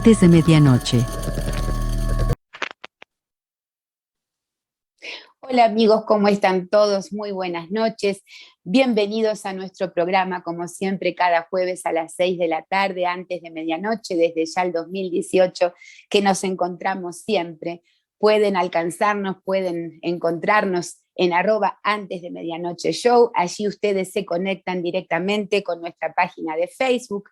Antes de medianoche. Hola amigos, ¿cómo están todos? Muy buenas noches. Bienvenidos a nuestro programa, como siempre, cada jueves a las 6 de la tarde, antes de medianoche, desde ya el 2018, que nos encontramos siempre. Pueden alcanzarnos, pueden encontrarnos en @antes de medianoche show. Allí ustedes se conectan directamente con nuestra página de Facebook.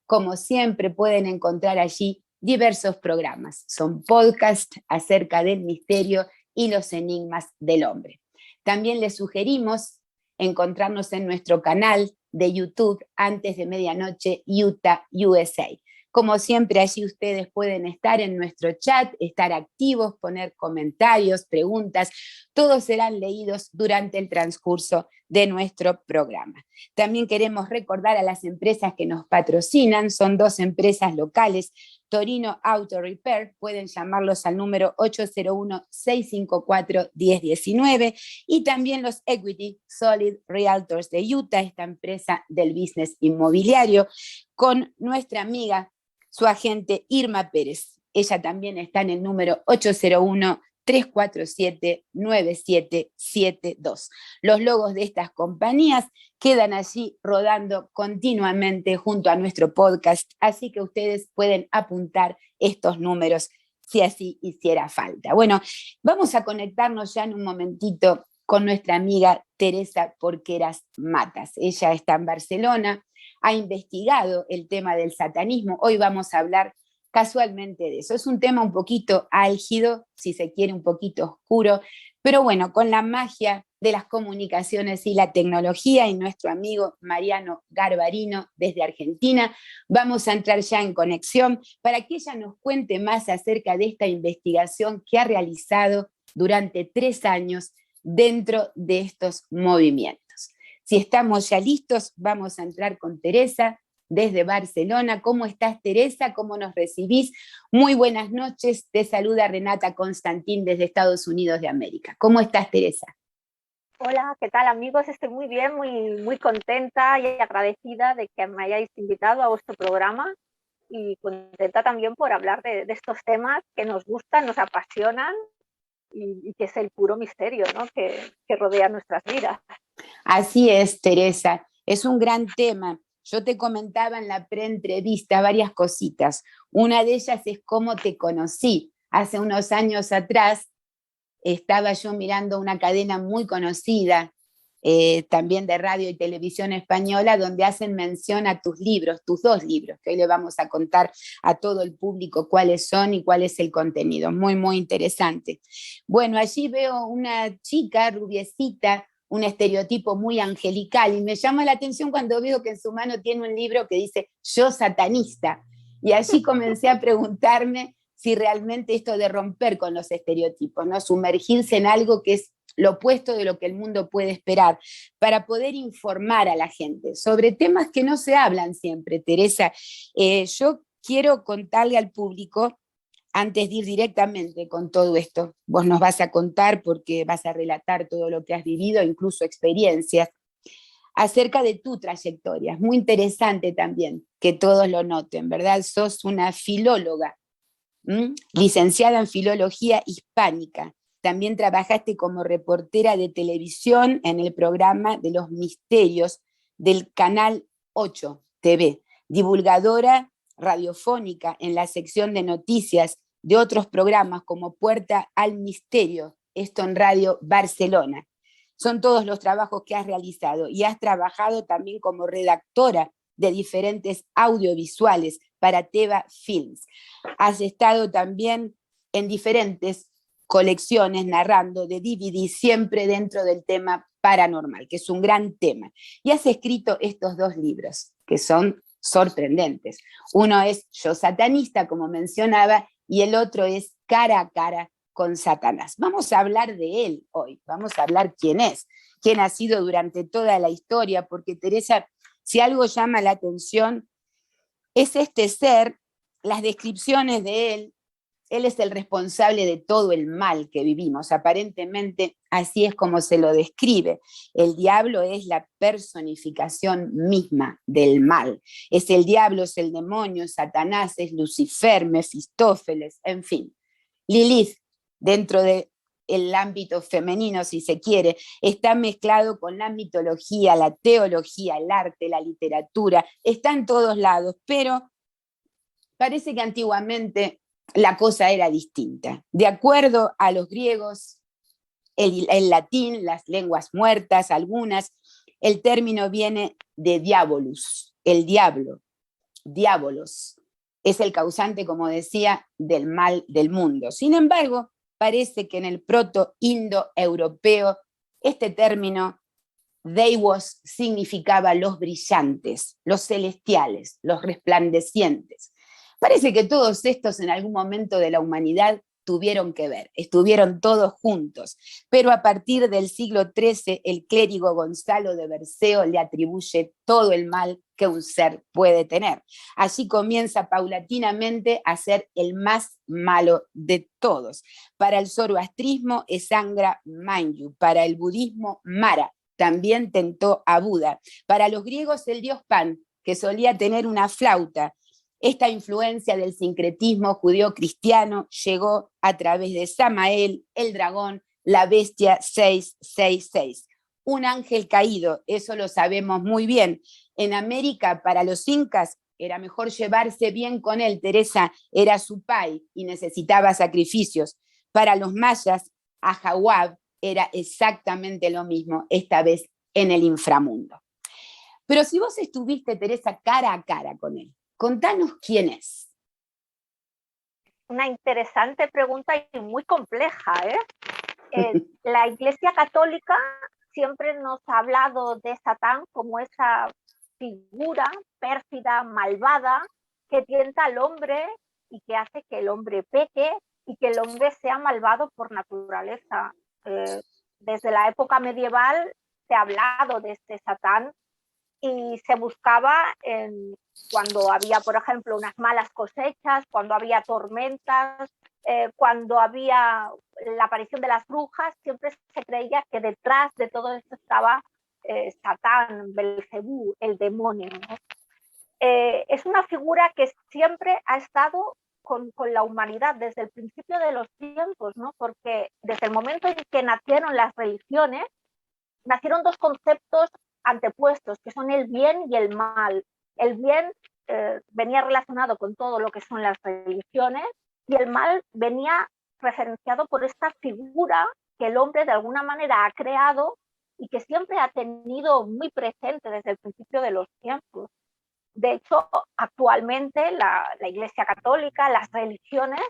Como siempre, pueden encontrar allí diversos programas. Son podcasts acerca del misterio y los enigmas del hombre. También les sugerimos encontrarnos en nuestro canal de YouTube Antes de Medianoche, Utah, USA. Como siempre, allí ustedes pueden estar en nuestro chat, estar activos, poner comentarios, preguntas, todos serán leídos durante el transcurso de nuestro programa. También queremos recordar a las empresas que nos patrocinan, son 2 empresas locales, Torino Auto Repair, pueden llamarlos al número 801-654-1019, y también los Equity Solid Realtors de Utah, esta empresa del business inmobiliario, con nuestra amiga, su agente Irma Pérez. Ella también está en el número 801-347-9772. Los logos de estas compañías quedan allí rodando continuamente junto a nuestro podcast, así que ustedes pueden apuntar estos números si así hiciera falta. Bueno, vamos a conectarnos ya en un momentito con nuestra amiga Teresa Porqueras Matas. Ella está en Barcelona, ha investigado el tema del satanismo. Hoy vamos a hablar casualmente de eso. Es un tema un poquito álgido, si se quiere, un poquito oscuro, pero bueno, con la magia de las comunicaciones y la tecnología y nuestro amigo Mariano Garbarino desde Argentina, vamos a entrar ya en conexión para que ella nos cuente más acerca de esta investigación que ha realizado durante 3 años dentro de estos movimientos. Si estamos ya listos, vamos a entrar con Teresa desde Barcelona. ¿Cómo estás, Teresa? ¿Cómo nos recibís? Muy buenas noches. Te saluda Renata Constantín desde Estados Unidos de América. ¿Cómo estás, Teresa? Hola, ¿qué tal, amigos? Estoy muy bien, muy contenta y agradecida de que me hayáis invitado a vuestro programa, y contenta también por hablar de estos temas que nos gustan, nos apasionan, y que es el puro misterio, ¿no?, que rodea nuestras vidas. Así es, Teresa. Es un gran tema. Yo te comentaba en la preentrevista varias cositas. Una de ellas es cómo te conocí. Hace unos años atrás estaba yo mirando una cadena muy conocida, también de radio y televisión española, donde hacen mención a tus libros, tus 2 libros, que hoy le vamos a contar a todo el público cuáles son y cuál es el contenido. Muy, muy interesante. Bueno, allí veo una chica rubiecita, un estereotipo muy angelical, y me llama la atención cuando veo que en su mano tiene un libro que dice Yo satanista. Y allí comencé a preguntarme si realmente esto de romper con los estereotipos, ¿no?, sumergirse en algo que es lo opuesto de lo que el mundo puede esperar, para poder informar a la gente sobre temas que no se hablan siempre, Teresa. Yo quiero contarle al público, antes de ir directamente con todo esto, vos nos vas a contar porque vas a relatar todo lo que has vivido, incluso experiencias, acerca de tu trayectoria. Es muy interesante también que todos lo noten, ¿verdad? Sos una filóloga, licenciada en Filología Hispánica. También trabajaste como reportera de televisión en el programa de los misterios del Canal 8 TV, divulgadora radiofónica en la sección de noticias de otros programas como Puerta al Misterio, esto en Radio Barcelona. Son todos los trabajos que has realizado, y has trabajado también como redactora de diferentes audiovisuales para Teva Films. Has estado también en diferentes colecciones narrando de DVD, siempre dentro del tema paranormal, que es un gran tema. Y has escrito estos 2 libros, que son sorprendentes. Uno es Yo satanista, como mencionaba, y el otro es Cara a cara con Satanás. Vamos a hablar de él hoy, vamos a hablar quién es, quién ha sido durante toda la historia, porque Teresa, si algo llama la atención, es este ser, las descripciones de él, Él es el responsable de todo el mal que vivimos. Aparentemente, así es como se lo describe. El diablo es la personificación misma del mal. Es el diablo, es el demonio, es Satanás, es Lucifer, Mefistófeles, en fin. Lilith, dentro del ámbito femenino, si se quiere, está mezclado con la mitología, la teología, el arte, la literatura, está en todos lados, pero parece que antiguamente la cosa era distinta. De acuerdo a los griegos, el latín, las lenguas muertas, algunas, el término viene de diabolus, el diablo, diabolos. Es el causante, como decía, del mal del mundo. Sin embargo, parece que en el proto-indo-europeo este término deivos significaba los brillantes, los celestiales, los resplandecientes. Parece que todos estos en algún momento de la humanidad tuvieron que ver, estuvieron todos juntos, pero a partir del siglo XIII el clérigo Gonzalo de Berceo le atribuye todo el mal que un ser puede tener. Así comienza paulatinamente a ser el más malo de todos. Para el zoroastrismo es Angra Mainyu, para el budismo Mara, también tentó a Buda. Para los griegos el dios Pan, que solía tener una flauta. Esta influencia del sincretismo judío-cristiano llegó a través de Samael, el dragón, la bestia 666. Un ángel caído, eso lo sabemos muy bien. En América, para los incas, era mejor llevarse bien con él. Teresa era su pai y necesitaba sacrificios. Para los mayas, Ajahuab era exactamente lo mismo, esta vez en el inframundo. Pero si vos estuviste, Teresa, cara a cara con él, contanos quién es. Una interesante pregunta y muy compleja, la Iglesia Católica siempre nos ha hablado de Satán como esa figura pérfida, malvada, que tienta al hombre y que hace que el hombre peque y que el hombre sea malvado por naturaleza. Desde la época medieval se ha hablado de este Satán y se buscaba cuando había, por ejemplo, unas malas cosechas, cuando había tormentas, cuando había la aparición de las brujas, siempre se creía que detrás de todo esto estaba Satán, Belcebú, el demonio, ¿no? Es una figura que siempre ha estado con la humanidad desde el principio de los tiempos, ¿no? Porque desde el momento en que nacieron las religiones, nacieron dos conceptos antepuestos, que son el bien y el mal. El bien venía relacionado con todo lo que son las religiones y el mal venía referenciado por esta figura que el hombre de alguna manera ha creado y que siempre ha tenido muy presente desde el principio de los tiempos. De hecho, actualmente la Iglesia Católica, las religiones,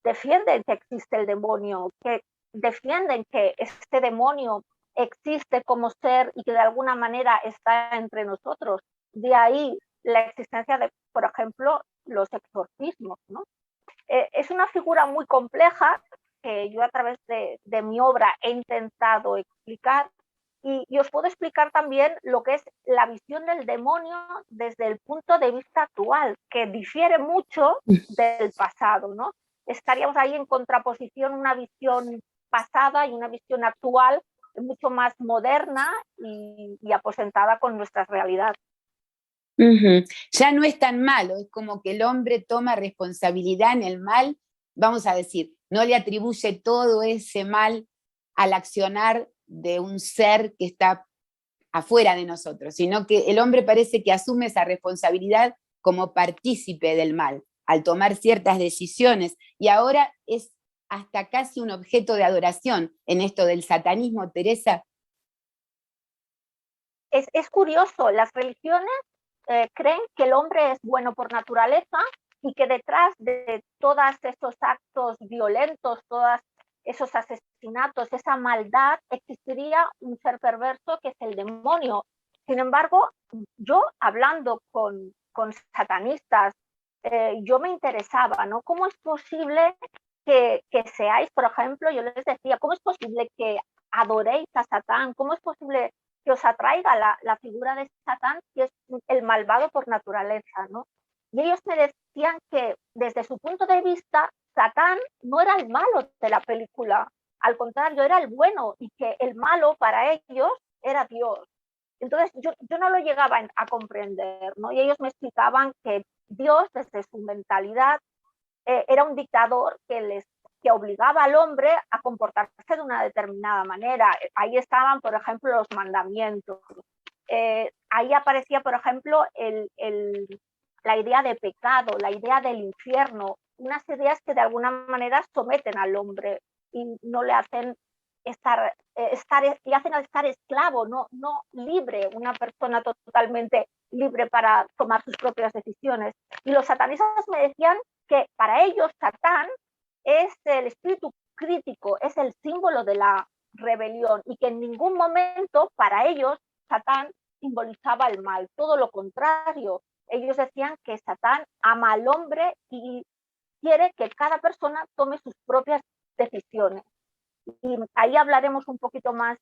defienden que existe el demonio, que defienden que este demonio existe como ser y que de alguna manera está entre nosotros. De ahí la existencia de, por ejemplo, los exorcismos, ¿no? Es una figura muy compleja que yo a través de mi obra he intentado explicar y os puedo explicar también lo que es la visión del demonio desde el punto de vista actual, que difiere mucho del pasado, ¿no? Estaríamos ahí en contraposición una visión pasada y una visión actual mucho más moderna y aposentada con nuestra realidad. Ya no es tan malo, es como que el hombre toma responsabilidad en el mal, vamos a decir, no le atribuye todo ese mal al accionar de un ser que está afuera de nosotros, sino que el hombre parece que asume esa responsabilidad como partícipe del mal, al tomar ciertas decisiones, y ahora es hasta casi un objeto de adoración en esto del satanismo, Teresa. Es curioso, las religiones creen que el hombre es bueno por naturaleza y que detrás de todos esos actos violentos, todos esos asesinatos, esa maldad, existiría un ser perverso que es el demonio. Sin embargo, yo hablando con satanistas, yo me interesaba, ¿no? ¿Cómo es posible que seáis, por ejemplo, yo les decía, ¿cómo es posible que adoréis a Satán? ¿Cómo es posible que os atraiga la figura de Satán, que es el malvado por naturaleza, ¿no? Y ellos me decían que desde su punto de vista, Satán no era el malo de la película, al contrario, era el bueno, y que el malo para ellos era Dios. Entonces yo no lo llegaba a comprender, ¿no? Y ellos me explicaban que Dios, desde su mentalidad, era un dictador que obligaba al hombre a comportarse de una determinada manera. Ahí estaban, por ejemplo, los mandamientos. Ahí aparecía, por ejemplo, la idea de pecado, la idea del infierno, unas ideas que de alguna manera someten al hombre y no le hacen y hacen estar esclavo, no libre, una persona totalmente libre para tomar sus propias decisiones. Y los satanistas me decían que para ellos Satán es el espíritu crítico, es el símbolo de la rebelión, y que en ningún momento para ellos Satán simbolizaba el mal, todo lo contrario. Ellos decían que Satán ama al hombre y quiere que cada persona tome sus propias decisiones. Y ahí hablaremos un poquito más,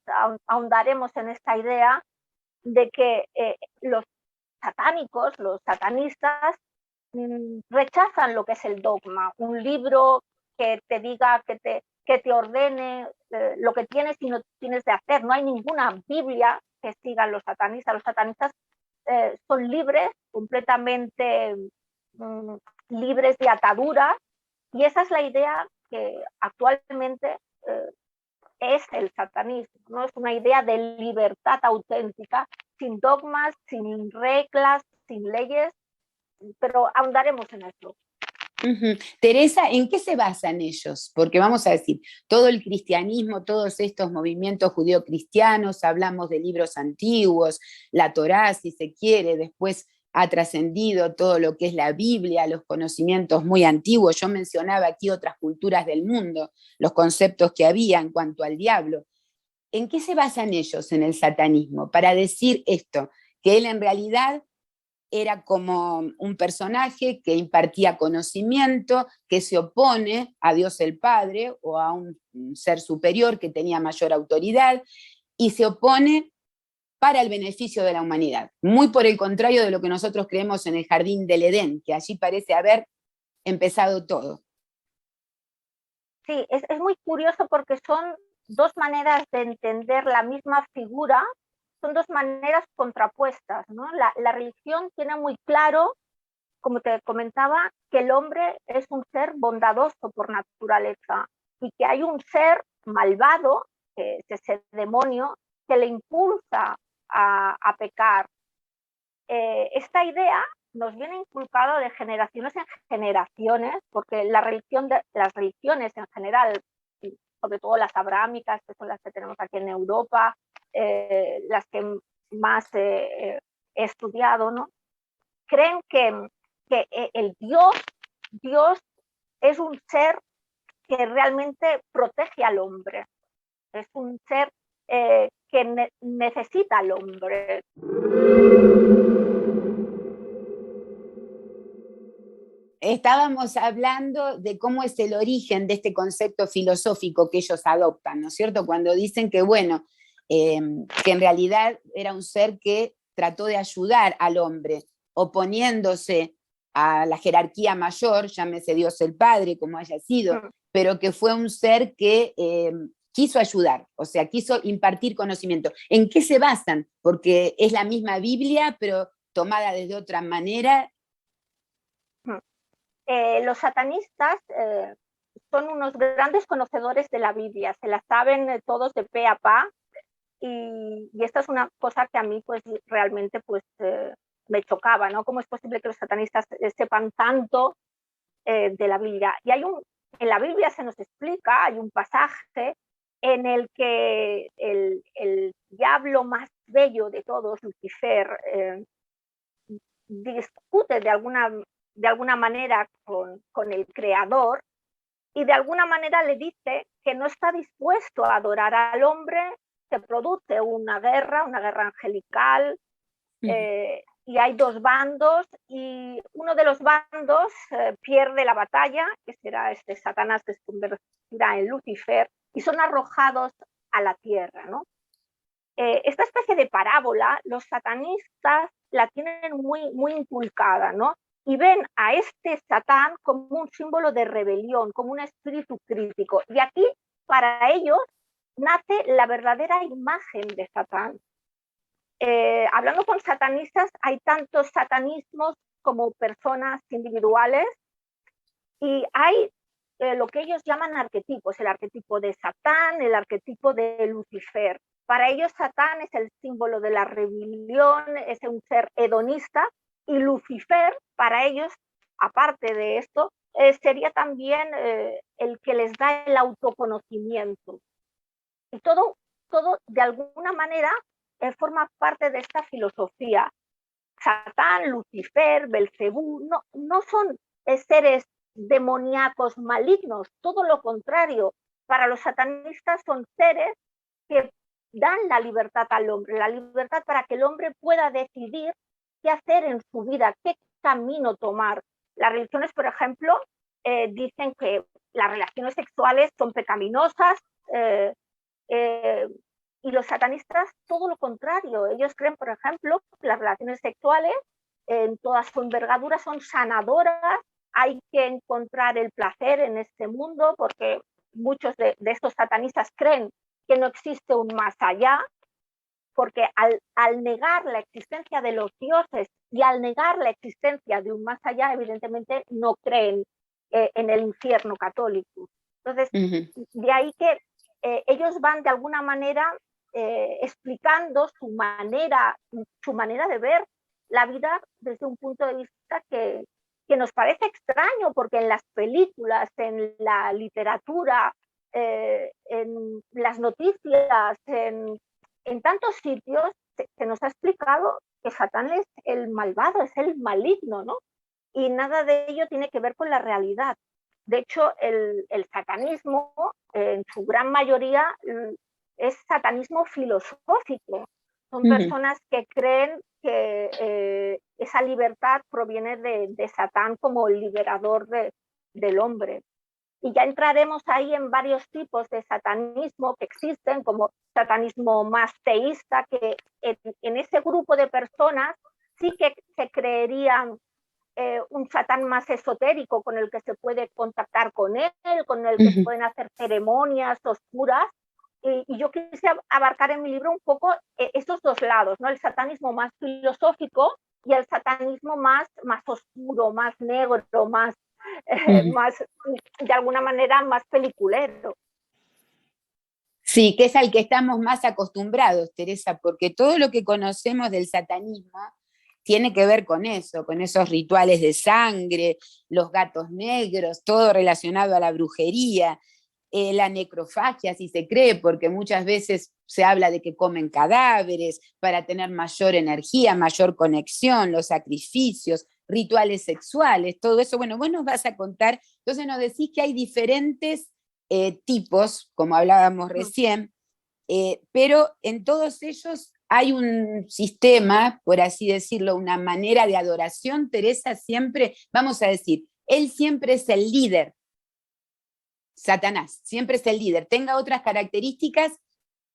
ahondaremos en esta idea de que los satánicos, los satanistas, rechazan lo que es el dogma, un libro que te diga, que te ordene lo que tienes y no tienes de hacer. No hay ninguna Biblia que sigan los satanistas. Los satanistas son libres, completamente libres de ataduras, y esa es la idea que actualmente es el satanismo, ¿no? Es una idea de libertad auténtica, sin dogmas, sin reglas, sin leyes, pero ahondaremos en eso. Teresa, ¿en qué se basan ellos? Porque vamos a decir, todo el cristianismo, todos estos movimientos judeocristianos, hablamos de libros antiguos, la Torá, si se quiere, después ha trascendido todo lo que es la Biblia, los conocimientos muy antiguos. Yo mencionaba aquí otras culturas del mundo, los conceptos que había en cuanto al diablo. ¿En qué se basan ellos en el satanismo para decir esto? Que él en realidad era como un personaje que impartía conocimiento, que se opone a Dios el Padre o a un ser superior que tenía mayor autoridad, y se opone para el beneficio de la humanidad. Muy por el contrario de lo que nosotros creemos en el jardín del Edén, que allí parece haber empezado todo. Sí, es muy curioso porque son dos maneras de entender la misma figura, son dos maneras contrapuestas, ¿no? La religión tiene muy claro, como te comentaba, que el hombre es un ser bondadoso por naturaleza y que hay un ser malvado, que es ese demonio, que le impulsa a pecar. Esta idea nos viene inculcado de generaciones en generaciones, porque las religiones en general, sobre todo las abrámicas, que son las que tenemos aquí en Europa, las que más he estudiado, ¿no? Creen que el Dios es un ser que realmente protege al hombre, es un ser que necesita al hombre. Estábamos hablando de cómo es el origen de este concepto filosófico que ellos adoptan, ¿no es cierto? Cuando dicen que, bueno, que en realidad era un ser que trató de ayudar al hombre, oponiéndose a la jerarquía mayor, llámese Dios el Padre, como haya sido, pero que fue un ser que quiso ayudar, o sea, quiso impartir conocimiento. ¿En qué se basan? Porque es la misma Biblia, pero tomada desde otra manera. Los satanistas son unos grandes conocedores de la Biblia, se la saben todos de pe a pa, y esta es una cosa que a mí pues realmente pues me chocaba, ¿no? ¿Cómo es posible que los satanistas sepan tanto de la Biblia? Y en la Biblia se nos explica, hay un pasaje en el que el diablo más bello de todos, Lucifer, discute de alguna manera con el creador, y de alguna manera le dice que no está dispuesto a adorar al hombre. Se produce una guerra angelical, y hay dos bandos, y uno de los bandos pierde la batalla, que será este Satanás, que se convertirá en Lucifer, y son arrojados a la tierra, ¿no? Esta especie de parábola, los satanistas la tienen muy, muy inculcada, ¿no? y ven a este Satán como un símbolo de rebelión, como un espíritu crítico. Y aquí, para ellos, nace la verdadera imagen de Satán. Hablando con satanistas, hay tantos satanismos como personas individuales, y hay lo que ellos llaman arquetipos, el arquetipo de Satán, el arquetipo de Lucifer. Para ellos Satán es el símbolo de la rebelión, es un ser hedonista, y Lucifer, para ellos, aparte de esto, sería también el que les da el autoconocimiento. Y todo de alguna manera forma parte de esta filosofía. Satán, Lucifer, Belcebú, no son seres demoníacos malignos, todo lo contrario. Para los satanistas son seres que dan la libertad al hombre, la libertad para que el hombre pueda decidir qué hacer en su vida, qué camino tomar. Las religiones, por ejemplo, dicen que las relaciones sexuales son pecaminosas, eh, eh, y los satanistas todo lo contrario. Ellos creen, por ejemplo, que las relaciones sexuales en toda su envergadura son sanadoras. Hay que encontrar el placer en este mundo, porque muchos de estos satanistas creen que no existe un más allá, porque al negar la existencia de los dioses y al negar la existencia de un más allá, evidentemente no creen en el infierno católico. Entonces, de ahí que ellos van de alguna manera explicando su manera de ver la vida desde un punto de vista que nos parece extraño, porque en las películas, en la literatura, en las noticias, en tantos sitios se nos ha explicado que Satán es el malvado, es el maligno, ¿no? Y nada de ello tiene que ver con la realidad. De hecho, el satanismo, en su gran mayoría, es satanismo filosófico. Son personas que creen que esa libertad proviene de Satán como el liberador del hombre. Y ya entraremos ahí en varios tipos de satanismo que existen, como satanismo más teísta, que en ese grupo de personas sí que se creerían un Satán más esotérico, con el que se puede contactar con él, con el que se pueden hacer ceremonias oscuras. Y yo quise abarcar en mi libro un poco esos dos lados, ¿no? El satanismo más filosófico y el satanismo más oscuro, más negro, más, más, de alguna manera, más peliculero. Sí, que es al que estamos más acostumbrados, Teresa, porque todo lo que conocemos del satanismo tiene que ver con eso, con esos rituales de sangre, los gatos negros, todo relacionado a la brujería, la necrofagia, si se cree, porque muchas veces se habla de que comen cadáveres para tener mayor energía, mayor conexión, los sacrificios, rituales sexuales, todo eso. Bueno, vos nos vas a contar, entonces nos decís que hay diferentes tipos, como hablábamos recién, pero en todos ellos hay un sistema, por así decirlo, una manera de adoración. Teresa siempre, vamos a decir, él siempre es el líder, Satanás, siempre es el líder, tenga otras características,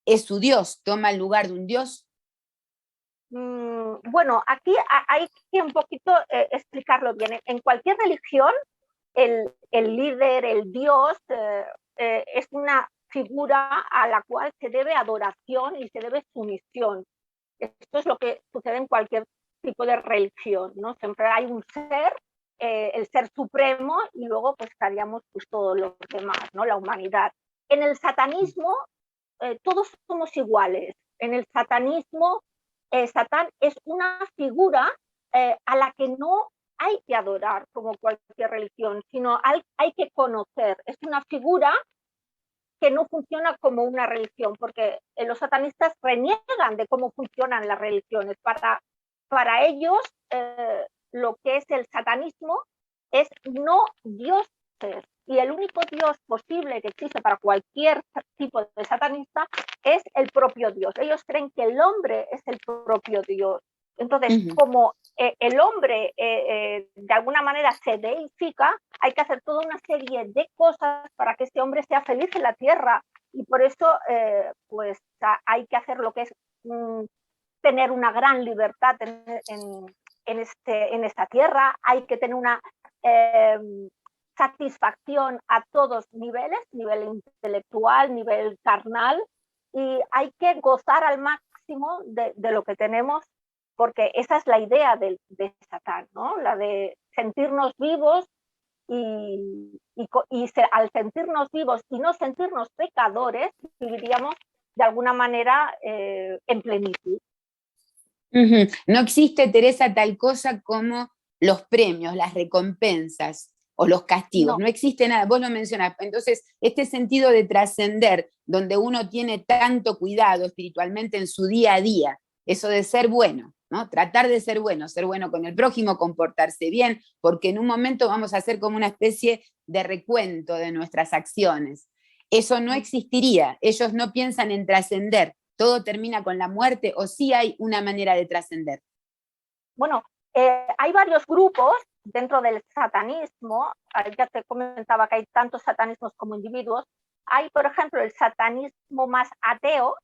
es su Dios, toma el lugar de un Dios. Bueno, aquí hay que un poquito explicarlo bien. En cualquier religión, el líder, el Dios, es una figura a la cual se debe adoración y se debe sumisión. Esto es lo que sucede en cualquier tipo de religión, ¿no? Siempre hay un ser, el ser supremo, y luego pues estaríamos pues todos los demás, ¿no? La humanidad. En el satanismo todos somos iguales. En el satanismo, Satán es una figura a la que no hay que adorar como cualquier religión, sino hay que conocer. Es una figura que no funciona como una religión, porque los satanistas reniegan de cómo funcionan las religiones. Para ellos, lo que es el satanismo es no dioses, y el único Dios posible que existe para cualquier tipo de satanista es el propio Dios. Ellos creen que el hombre es el propio Dios. Entonces, como el hombre de alguna manera se deifica, hay que hacer toda una serie de cosas para que este hombre sea feliz en la tierra. Y por eso, pues hay que hacer lo que es tener una gran libertad en esta tierra, hay que tener una satisfacción a todos niveles, nivel intelectual, nivel carnal, y hay que gozar al máximo de lo que tenemos, porque esa es la idea de Satán, ¿no? La de sentirnos vivos al sentirnos vivos y no sentirnos pecadores, viviríamos de alguna manera en plenitud. No existe, Teresa, tal cosa como los premios, las recompensas o los castigos. No existe nada, vos lo mencionás. Entonces, este sentido de trascender, donde uno tiene tanto cuidado espiritualmente en su día a día, eso de ser bueno, ¿no? Tratar de ser bueno con el prójimo, comportarse bien, porque en un momento vamos a hacer como una especie de recuento de nuestras acciones. Eso no existiría. Ellos no piensan en trascender. ¿Todo termina con la muerte o sí hay una manera de trascender? Bueno, hay varios grupos dentro del satanismo. Ya te comentaba que hay tantos satanismos como individuos. Hay, por ejemplo, el satanismo más ateo,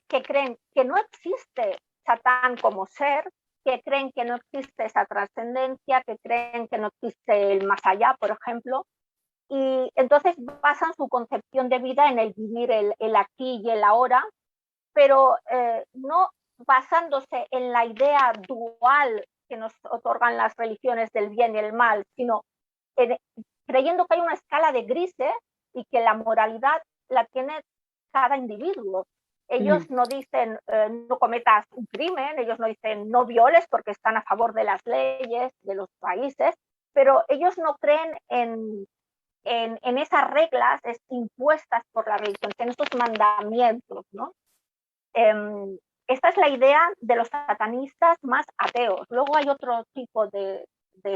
que creen que no existe Satán como ser, que creen que no existe esa trascendencia, que creen que no existe el más allá, por ejemplo, y entonces basan su concepción de vida en el vivir el aquí y el ahora, pero no basándose en la idea dual que nos otorgan las religiones del bien y el mal, sino creyendo que hay una escala de grises y que la moralidad la tiene cada individuo. Ellos no dicen no cometas un crimen, ellos no dicen no violes porque están a favor de las leyes de los países, pero ellos no creen en esas reglas impuestas por la religión, en esos mandamientos, ¿no? Esta es la idea de los satanistas más ateos. Luego hay otro tipo de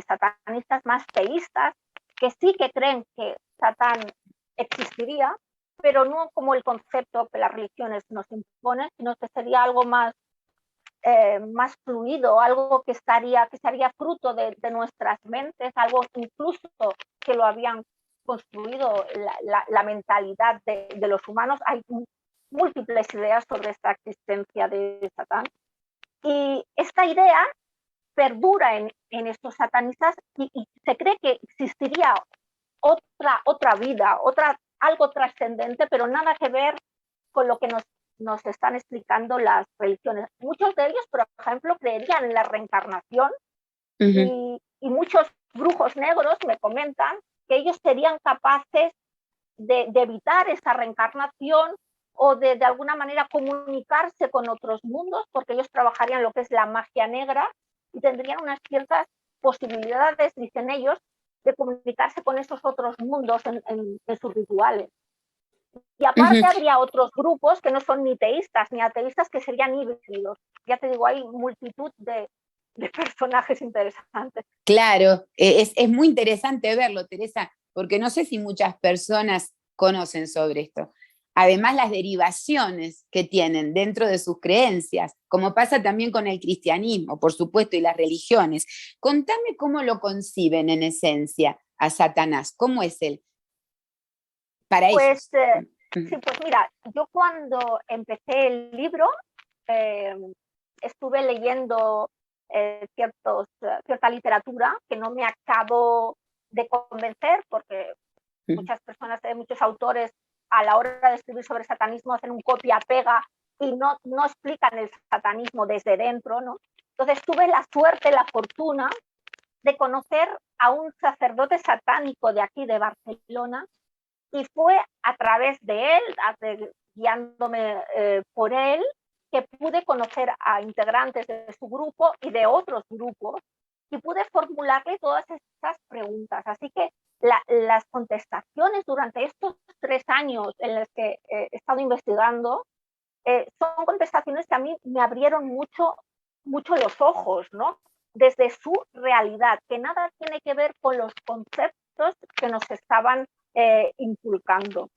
satanistas más teístas que sí que creen que Satán existiría, pero no como el concepto que las religiones nos imponen, sino que sería algo más fluido, algo que sería fruto de nuestras mentes, algo incluso que lo habían construido la mentalidad de los humanos. Hay múltiples ideas sobre esta existencia de Satán. Y esta idea perdura en estos satanistas y se cree que existiría otra vida, algo trascendente, pero nada que ver con lo que nos están explicando las religiones. Muchos de ellos, por ejemplo, creerían en la reencarnación y muchos brujos negros me comentan que ellos serían capaces de evitar esa reencarnación o de alguna manera comunicarse con otros mundos, porque ellos trabajarían lo que es la magia negra y tendrían unas ciertas posibilidades, dicen ellos, de comunicarse con esos otros mundos en sus rituales. Y aparte habría otros grupos que no son ni teístas ni ateístas, que serían híbridos. Ya te digo, hay multitud de personajes interesantes. Claro, es muy interesante verlo, Teresa, porque no sé si muchas personas conocen sobre esto. Además, las derivaciones que tienen dentro de sus creencias, como pasa también con el cristianismo, por supuesto, y las religiones. Contame cómo lo conciben en esencia a Satanás, ¿cómo es él para ellos? Sí, pues mira, yo cuando empecé el libro estuve leyendo cierta literatura que no me acabó de convencer, porque muchas personas, muchos autores, a la hora de escribir sobre satanismo hacen un copia-pega y no explican el satanismo desde dentro, ¿no? Entonces tuve la suerte, la fortuna de conocer a un sacerdote satánico de aquí, de Barcelona, y fue a través de él, guiándome por él, que pude conocer a integrantes de su grupo y de otros grupos y pude formularle todas estas preguntas. Así que las contestaciones durante estos 3 años en los que he estado investigando son contestaciones que a mí me abrieron mucho los ojos, ¿no? Desde su realidad, que nada tiene que ver con los conceptos que nos estaban inculcando.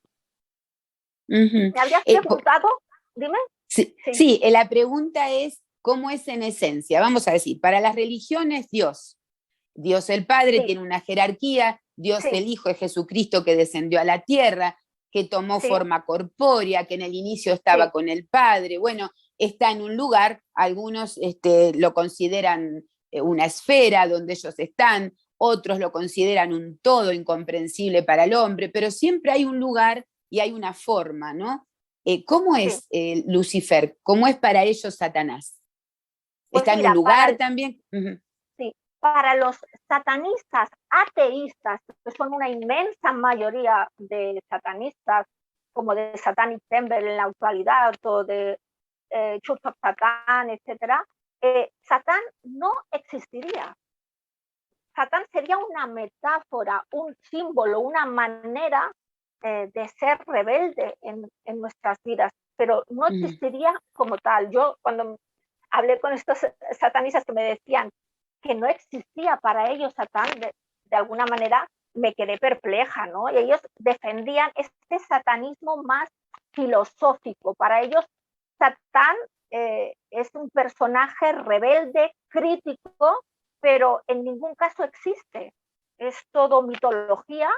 ¿Me habías preguntado? Dime. Sí, la pregunta es, ¿cómo es en esencia? Vamos a decir, para las religiones, Dios el Padre tiene una jerarquía, Dios el Hijo es Jesucristo que descendió a la tierra, que tomó forma corpórea, que en el inicio estaba con el Padre, bueno, está en un lugar, algunos lo consideran una esfera donde ellos están, otros lo consideran un todo incomprensible para el hombre, pero siempre hay un lugar y hay una forma, ¿no? ¿Cómo es Lucifer? ¿Cómo es para ellos Satanás? Pues ¿Está en un mira, lugar también? sí, para los satanistas ateístas, que son una inmensa mayoría de satanistas, como de Satanic Temple en la actualidad, o de Church of Satan, etcétera, Satán no existiría. Satán sería una metáfora, un símbolo, una manera de ser rebelde en nuestras vidas, pero no existiría como tal. Yo cuando hablé con estos satanistas que me decían que no existía para ellos Satán, de alguna manera me quedé perpleja, ¿no? Y ellos defendían este satanismo más filosófico. Para ellos Satán es un personaje rebelde, crítico, pero en ningún caso existe. Es todo mitología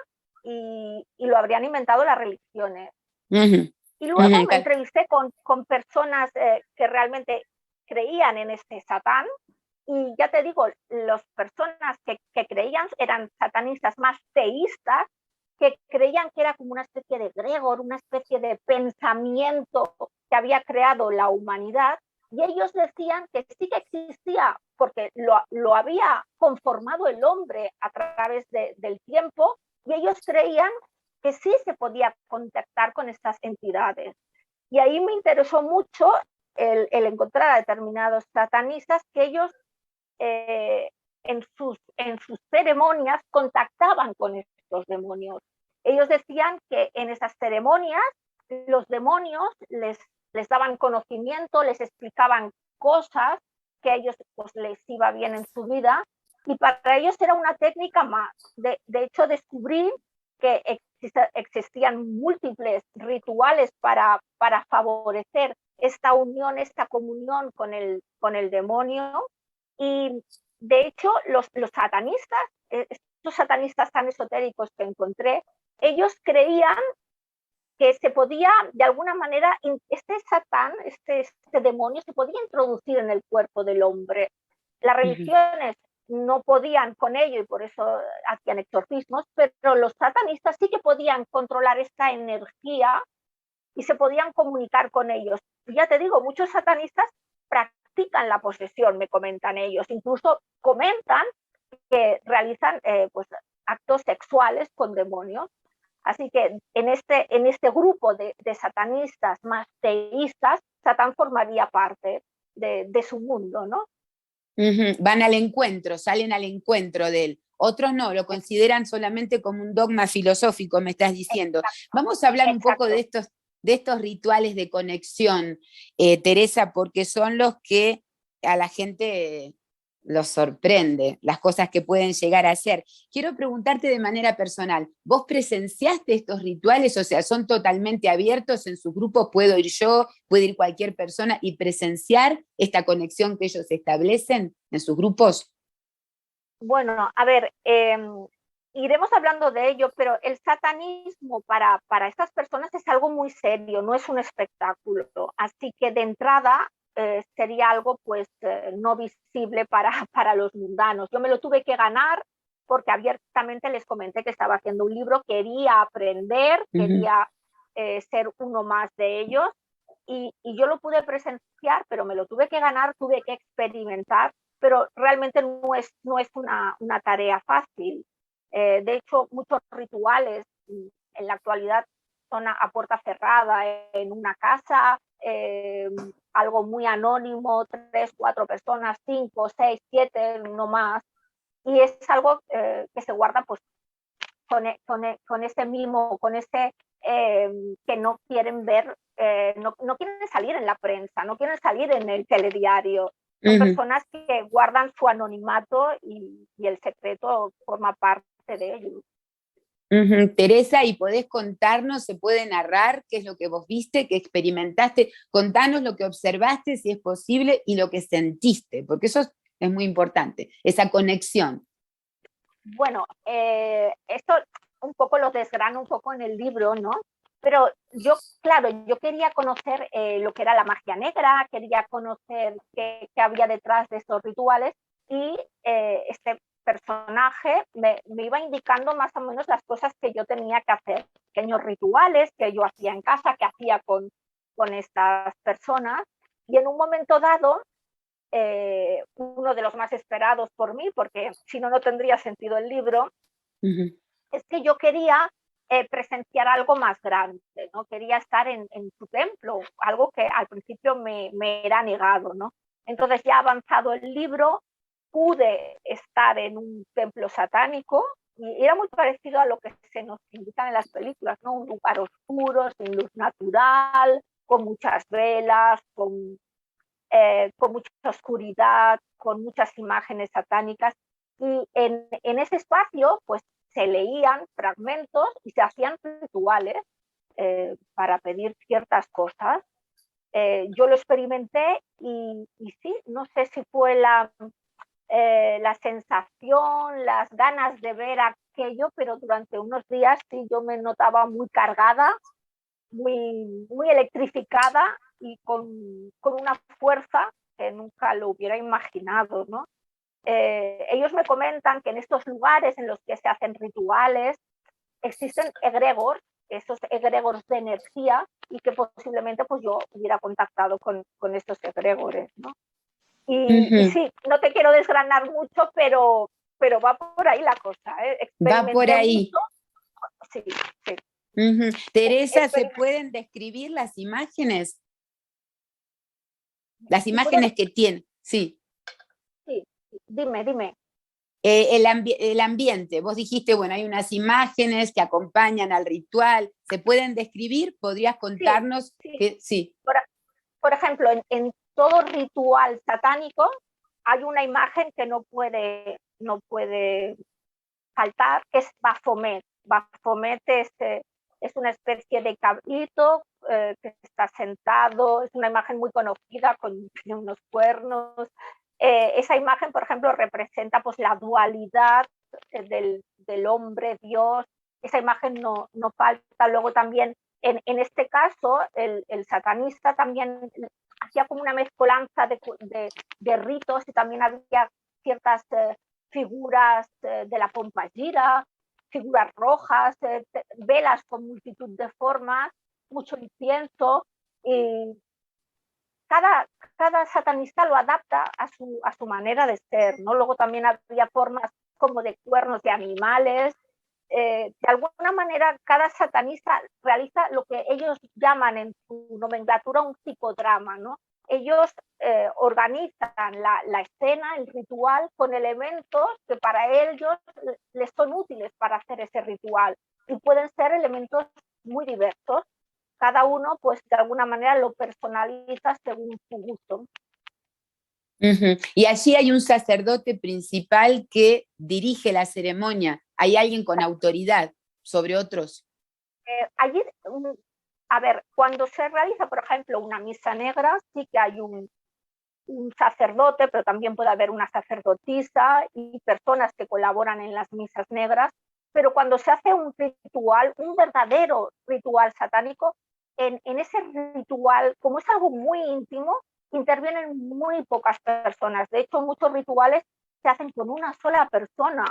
y lo habrían inventado las religiones. Y luego me entrevisté con personas que realmente creían en este Satán, y ya te digo, las personas que creían eran satanistas más teístas, que creían que era como una especie de egregor, una especie de pensamiento que había creado la humanidad, y ellos decían que sí que existía, porque lo había conformado el hombre a través del tiempo, y ellos creían que sí se podía contactar con estas entidades. Y ahí me interesó mucho el encontrar a determinados satanistas que ellos en sus ceremonias contactaban con estos demonios. Ellos decían que en esas ceremonias los demonios les daban conocimiento, les explicaban cosas que a ellos pues, les iba bien en su vida, y para ellos era una técnica más. De hecho, descubrí que existían múltiples rituales para favorecer esta unión, esta comunión con el demonio. Y de hecho, los satanistas, estos satanistas tan esotéricos que encontré, ellos creían que se podía, de alguna manera, este Satán, este demonio, se podía introducir en el cuerpo del hombre. Las religiones no podían con ello y por eso hacían exorcismos, pero los satanistas sí que podían controlar esta energía y se podían comunicar con ellos. Y ya te digo, muchos satanistas practican la posesión, me comentan ellos. Incluso comentan que realizan pues, actos sexuales con demonios. Así que en este grupo de satanistas más teístas, Satán formaría parte de su mundo, ¿no? Van al encuentro, salen al encuentro de él. Otros no, lo consideran solamente como un dogma filosófico, me estás diciendo. Exacto. Vamos a hablar un poco de estos rituales de conexión, Teresa, porque son los que a la gente los sorprende, las cosas que pueden llegar a ser. Quiero preguntarte de manera personal, ¿vos presenciaste estos rituales? O sea, ¿son totalmente abiertos en sus grupos? ¿Puedo ir yo? ¿Puede ir cualquier persona y presenciar esta conexión que ellos establecen en sus grupos? Bueno, a ver, iremos hablando de ello, pero el satanismo para estas personas es algo muy serio, no es un espectáculo. Así que de entrada sería algo pues no visible para los mundanos. Yo me lo tuve que ganar porque abiertamente les comenté que estaba haciendo un libro, quería aprender, quería ser uno más de ellos, y yo lo pude presenciar, pero me lo tuve que ganar, tuve que experimentar, pero realmente no es una tarea fácil. De hecho, muchos rituales en la actualidad son a puerta cerrada, en una casa, algo muy anónimo, 3, 4 personas, 5, 6, 7, no más. Y es algo que se guarda pues con ese mimo, con ese que no quieren ver, no quieren salir en la prensa, no quieren salir en el telediario. Son personas que guardan su anonimato y el secreto forma parte de ellos. Teresa, ¿y podés contarnos, se puede narrar qué es lo que vos viste, qué experimentaste? Contanos lo que observaste, si es posible, y lo que sentiste, porque eso es muy importante, esa conexión. Bueno, esto un poco lo desgrano un poco en el libro, ¿no? Pero yo, claro, yo quería conocer lo que era la magia negra, quería conocer qué había detrás de estos rituales, y este personaje me iba indicando más o menos las cosas que yo tenía que hacer, pequeños rituales que yo hacía en casa, que hacía con estas personas, y en un momento dado, uno de los más esperados por mí, porque si no, no tendría sentido el libro, es que yo quería presenciar algo más grande, ¿no? Quería estar en su templo, algo que al principio me era negado, ¿no? Entonces, ya avanzado el libro, pude estar en un templo satánico y era muy parecido a lo que se nos indican en las películas, ¿no? Un lugar oscuro, sin luz natural, con muchas velas, con mucha oscuridad, con muchas imágenes satánicas. Y en ese espacio, pues se leían fragmentos y se hacían rituales para pedir ciertas cosas. Yo lo experimenté y sí, no sé si fue la sensación, las ganas de ver aquello, pero durante unos días sí yo me notaba muy cargada, muy electrificada y con una fuerza que nunca lo hubiera imaginado, ¿no? Ellos me comentan que en estos lugares en los que se hacen rituales existen egregores, esos egregores de energía, y que posiblemente pues yo hubiera contactado con estos egregores, ¿no? Y sí, no te quiero desgranar mucho, pero va por ahí la cosa, ¿eh? Va por Experimenté ahí. mucho, sí, sí. Teresa, ¿se pueden describir las imágenes? Las Si puedo, imágenes que tienen, sí. sí, dime. El ambiente, vos dijiste, bueno, hay unas imágenes que acompañan al ritual, ¿se pueden describir? ¿Podrías Sí, contarnos? sí. Que, sí. Por ejemplo, en todo ritual satánico hay una imagen que no puede faltar, que es Baphomet. Baphomet es una especie de cabrito que está sentado, es una imagen muy conocida con unos cuernos. Esa imagen, por ejemplo, representa pues la dualidad del hombre Dios. Esa imagen no falta. Luego también, en este caso, el satanista también hacía como una mezcolanza de ritos, y también había ciertas figuras de la pompa gira, figuras rojas, velas con multitud de formas, mucho incienso, y cada satanista lo adapta a su manera de ser, ¿no? Luego también había formas como de cuernos de animales. De alguna manera, cada satanista realiza lo que ellos llaman en su nomenclatura un psicodrama, ¿no? Ellos organizan la escena, el ritual, con elementos que para ellos les son útiles para hacer ese ritual, y pueden ser elementos muy diversos. Cada uno, pues, de alguna manera lo personaliza según su gusto. Y allí hay un sacerdote principal que dirige la ceremonia. Hay alguien con autoridad sobre otros. Allí, a ver, cuando se realiza, por ejemplo, una misa negra, sí que hay un sacerdote, pero también puede haber una sacerdotisa y personas que colaboran en las misas negras. Pero cuando se hace un ritual, un verdadero ritual satánico, en ese ritual, como es algo muy íntimo, intervienen muy pocas personas. De hecho, muchos rituales se hacen con una sola persona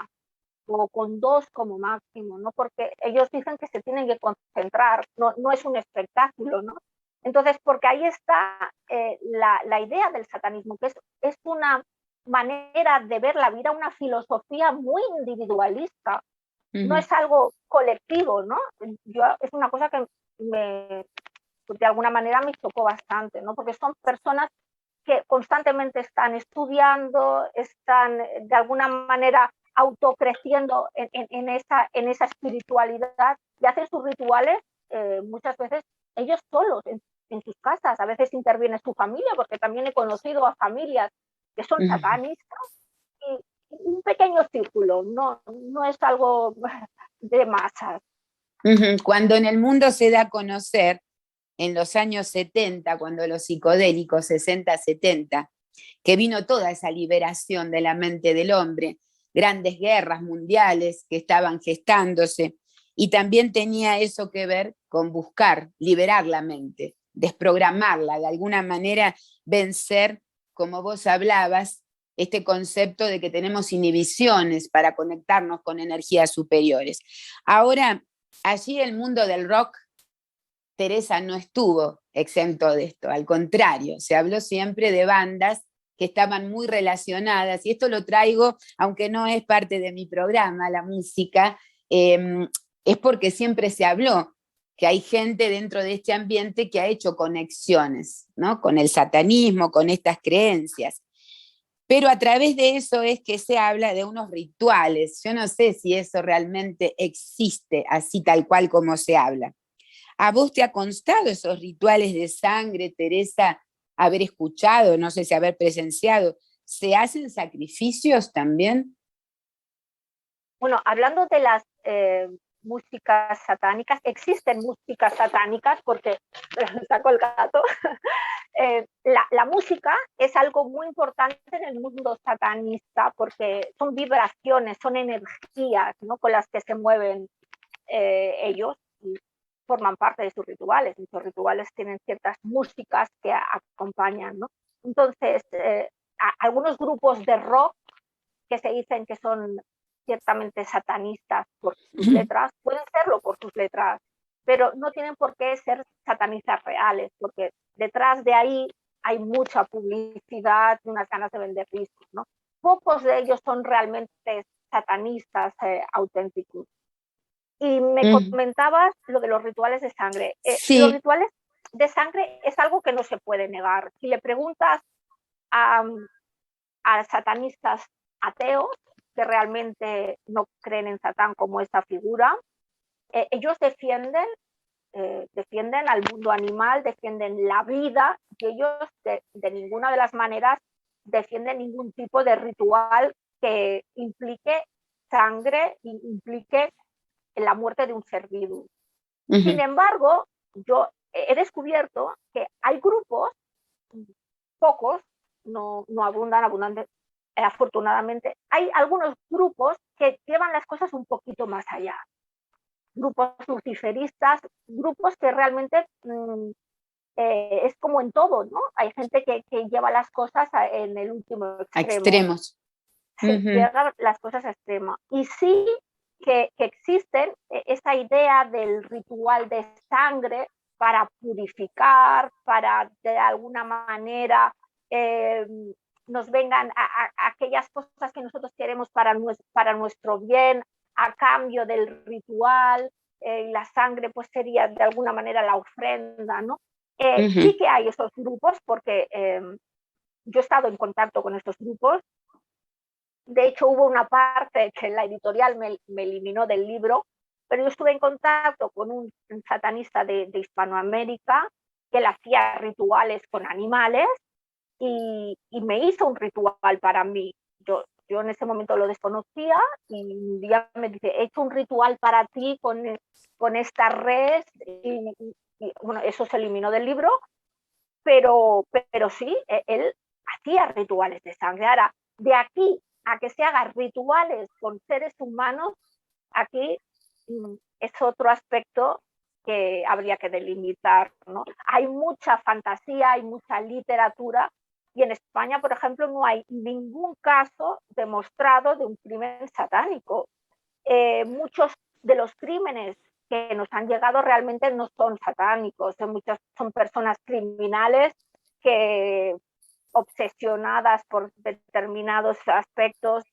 o con dos como máximo, ¿no? Porque ellos dicen que se tienen que concentrar, no es un espectáculo, ¿no? Entonces, porque ahí está la idea del satanismo, que es una manera de ver la vida, una filosofía muy individualista, no es algo colectivo, ¿no? Es una cosa que de alguna manera me tocó bastante, ¿no? Porque son personas que constantemente están estudiando, están de alguna manera autocreciendo en esa espiritualidad, y hacen sus rituales muchas veces ellos solos en sus casas. A veces interviene su familia, porque también he conocido a familias que son satanistas, y un pequeño círculo, no es algo de masas. Cuando en el mundo se da a conocer, en los años 70, cuando los psicodélicos, 60, 70, que vino toda esa liberación de la mente del hombre, grandes guerras mundiales que estaban gestándose, y también tenía eso que ver con buscar liberar la mente, desprogramarla, de alguna manera vencer, como vos hablabas, este concepto de que tenemos inhibiciones para conectarnos con energías superiores. Ahora, allí el mundo del rock, Teresa, no estuvo exento de esto, al contrario, se habló siempre de bandas que estaban muy relacionadas, y esto lo traigo, aunque no es parte de mi programa, la música, es porque siempre se habló que hay gente dentro de este ambiente que ha hecho conexiones, ¿no? Con el satanismo, con estas creencias. Pero a través de eso es que se habla de unos rituales. Yo no sé si eso realmente existe así tal cual como se habla. ¿A vos te ha constado esos rituales de sangre, Teresa, haber escuchado, no sé si haber presenciado? ¿Se hacen sacrificios también? Bueno, hablando de las músicas satánicas, existen músicas satánicas porque saco el gato. La música es algo muy importante en el mundo satanista porque son vibraciones, son energías, ¿no?, con las que se mueven ellos y forman parte de sus rituales. Muchos rituales tienen ciertas músicas que acompañan, ¿no? Entonces, algunos grupos de rock que se dicen que son ciertamente satanistas por sus letras, pueden serlo por sus letras, pero no tienen por qué ser satanistas reales, porque detrás de ahí hay mucha publicidad y unas ganas de vender discos, ¿no? Pocos de ellos son realmente satanistas auténticos. Y me comentabas lo de los rituales de sangre. Los Sí. rituales de sangre es algo que no se puede negar. Si le preguntas a satanistas ateos que realmente no creen en Satán como esta figura, ellos defienden al mundo animal, defienden la vida, y ellos de ninguna de las maneras defienden ningún tipo de ritual que implique sangre, implique la muerte de un ser vivo. Sin embargo, yo he descubierto que hay grupos, pocos, no abundan, afortunadamente, hay algunos grupos que llevan las cosas un poquito más allá. Grupos luciferistas, grupos que realmente es como en todo, ¿no? Hay gente que lleva las cosas en el último extremo. Extremos. Sí, lleva las cosas a extremo. Y sí que existen esa idea del ritual de sangre para purificar, para de alguna manera nos vengan a aquellas cosas que nosotros queremos para nuestro bien, a cambio del ritual. La sangre pues sería de alguna manera la ofrenda, ¿no? Sí que hay esos grupos porque yo he estado en contacto con estos grupos. De hecho, hubo una parte que la editorial me eliminó del libro, pero yo estuve en contacto con un satanista de Hispanoamérica que le hacía rituales con animales y me hizo un ritual para mí. Yo en ese momento lo desconocía y un día me dice, he hecho un ritual para ti con esta red y bueno, eso se eliminó del libro, pero sí, él hacía rituales de sangre. Ahora, de aquí a que se hagan rituales con seres humanos, aquí es otro aspecto que habría que delimitar, ¿no? Hay mucha fantasía, hay mucha literatura, y en España, por ejemplo, no hay ningún caso demostrado de un crimen satánico. Muchos de los crímenes que nos han llegado realmente no son satánicos, son personas criminales que, obsesionadas por determinados aspectos,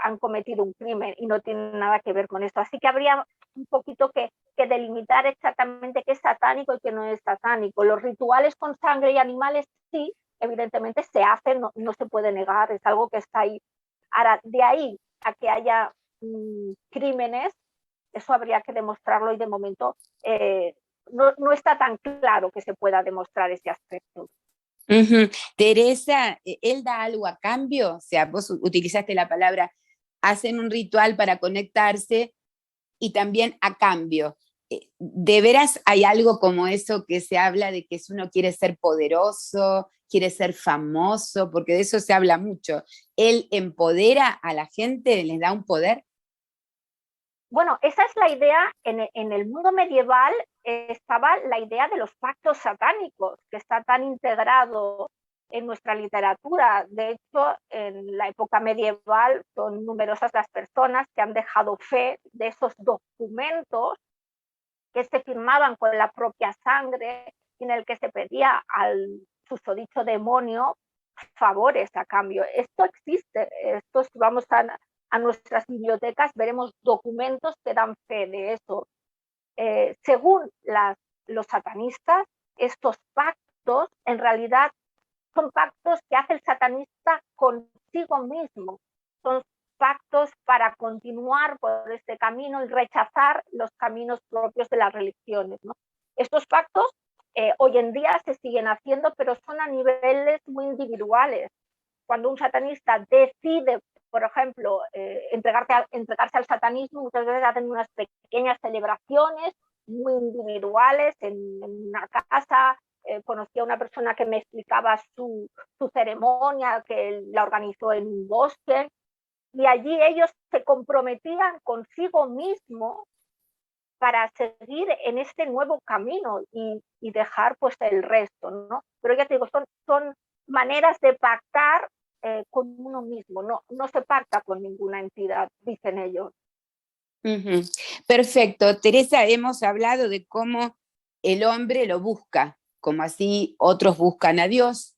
han cometido un crimen y no tienen nada que ver con esto. Así que habría un poquito que delimitar exactamente qué es satánico y qué no es satánico. Los rituales con sangre y animales sí, evidentemente se hacen, no se puede negar, es algo que está ahí. Ahora, de ahí a que haya crímenes, eso habría que demostrarlo y de momento no está tan claro que se pueda demostrar ese aspecto. Teresa, ¿él da algo a cambio? O sea, vos utilizaste la palabra, hacen un ritual para conectarse y también a cambio. ¿De veras hay algo como eso que se habla de que si uno quiere ser poderoso, quiere ser famoso? Porque de eso se habla mucho. ¿Él empodera a la gente, les da un poder? Bueno, esa es la idea. En el mundo medieval estaba la idea de los pactos satánicos, que está tan integrado en nuestra literatura. De hecho, en la época medieval son numerosas las personas que han dejado fe de esos documentos que se firmaban con la propia sangre, en el que se pedía al susodicho demonio favores a cambio. Esto existe. Si vamos a nuestras bibliotecas, veremos documentos que dan fe de eso. Según los satanistas, estos pactos en realidad son pactos que hace el satanista consigo mismo. Son pactos para continuar por este camino y rechazar los caminos propios de las religiones, ¿no? Estos pactos hoy en día se siguen haciendo, pero son a niveles muy individuales. Cuando un satanista decide, por ejemplo, entregarse al satanismo, muchas veces hacen unas pequeñas celebraciones muy individuales en una casa. Conocí a una persona que me explicaba su ceremonia, que la organizó en un bosque, y allí ellos se comprometían consigo mismo para seguir en este nuevo camino y dejar pues el resto, ¿no? Pero ya te digo, son maneras de pactar con uno mismo, no se pacta con ninguna entidad, dicen ellos. Perfecto. Teresa, hemos hablado de cómo el hombre lo busca, como así otros buscan a Dios,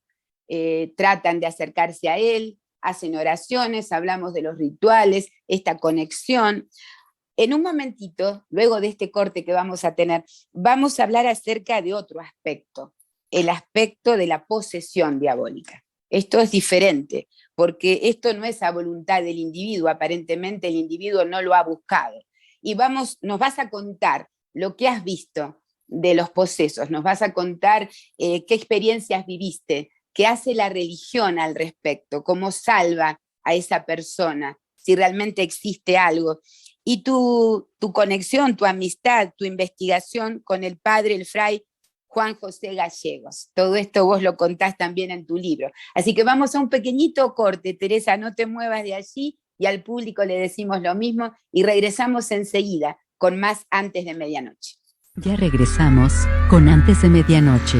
tratan de acercarse a Él, hacen oraciones, hablamos de los rituales, esta conexión. En un momentito, luego de este corte que vamos a tener, vamos a hablar acerca de otro aspecto, el aspecto de la posesión diabólica. Esto es diferente, porque esto no es a voluntad del individuo, aparentemente el individuo no lo ha buscado. Y nos vas a contar lo que has visto de los posesos, nos vas a contar qué experiencias viviste, qué hace la religión al respecto, cómo salva a esa persona, si realmente existe algo. Y tu conexión, tu amistad, tu investigación con el padre, el fray Juan José Gallegos. Todo esto vos lo contás también en tu libro. Así que vamos a un pequeñito corte, Teresa, no te muevas de allí, y al público le decimos lo mismo, y regresamos enseguida con más Antes de Medianoche. Ya regresamos con Antes de Medianoche.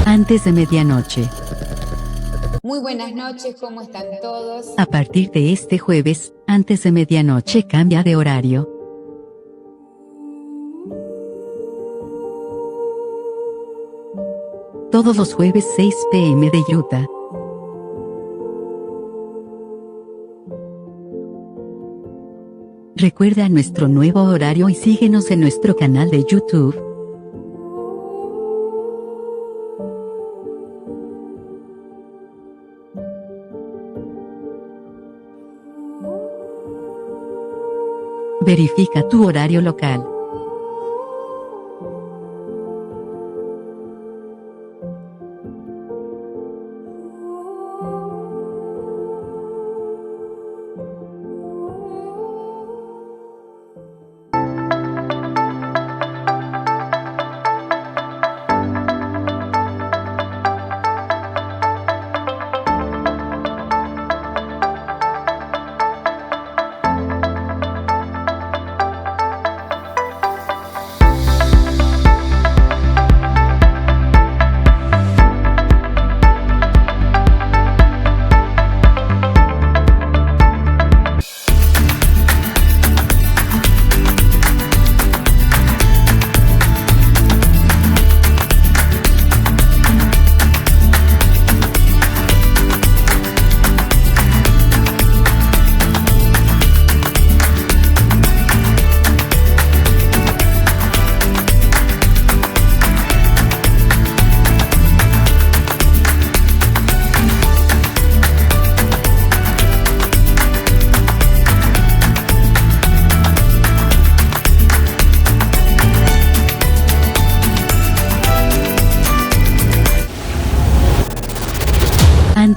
Antes de Medianoche. Muy buenas noches, ¿cómo están todos? A partir de este jueves, Antes de Medianoche cambia de horario. Todos los jueves 6 p.m. de Utah. Recuerda nuestro nuevo horario y síguenos en nuestro canal de YouTube. Verifica tu horario local.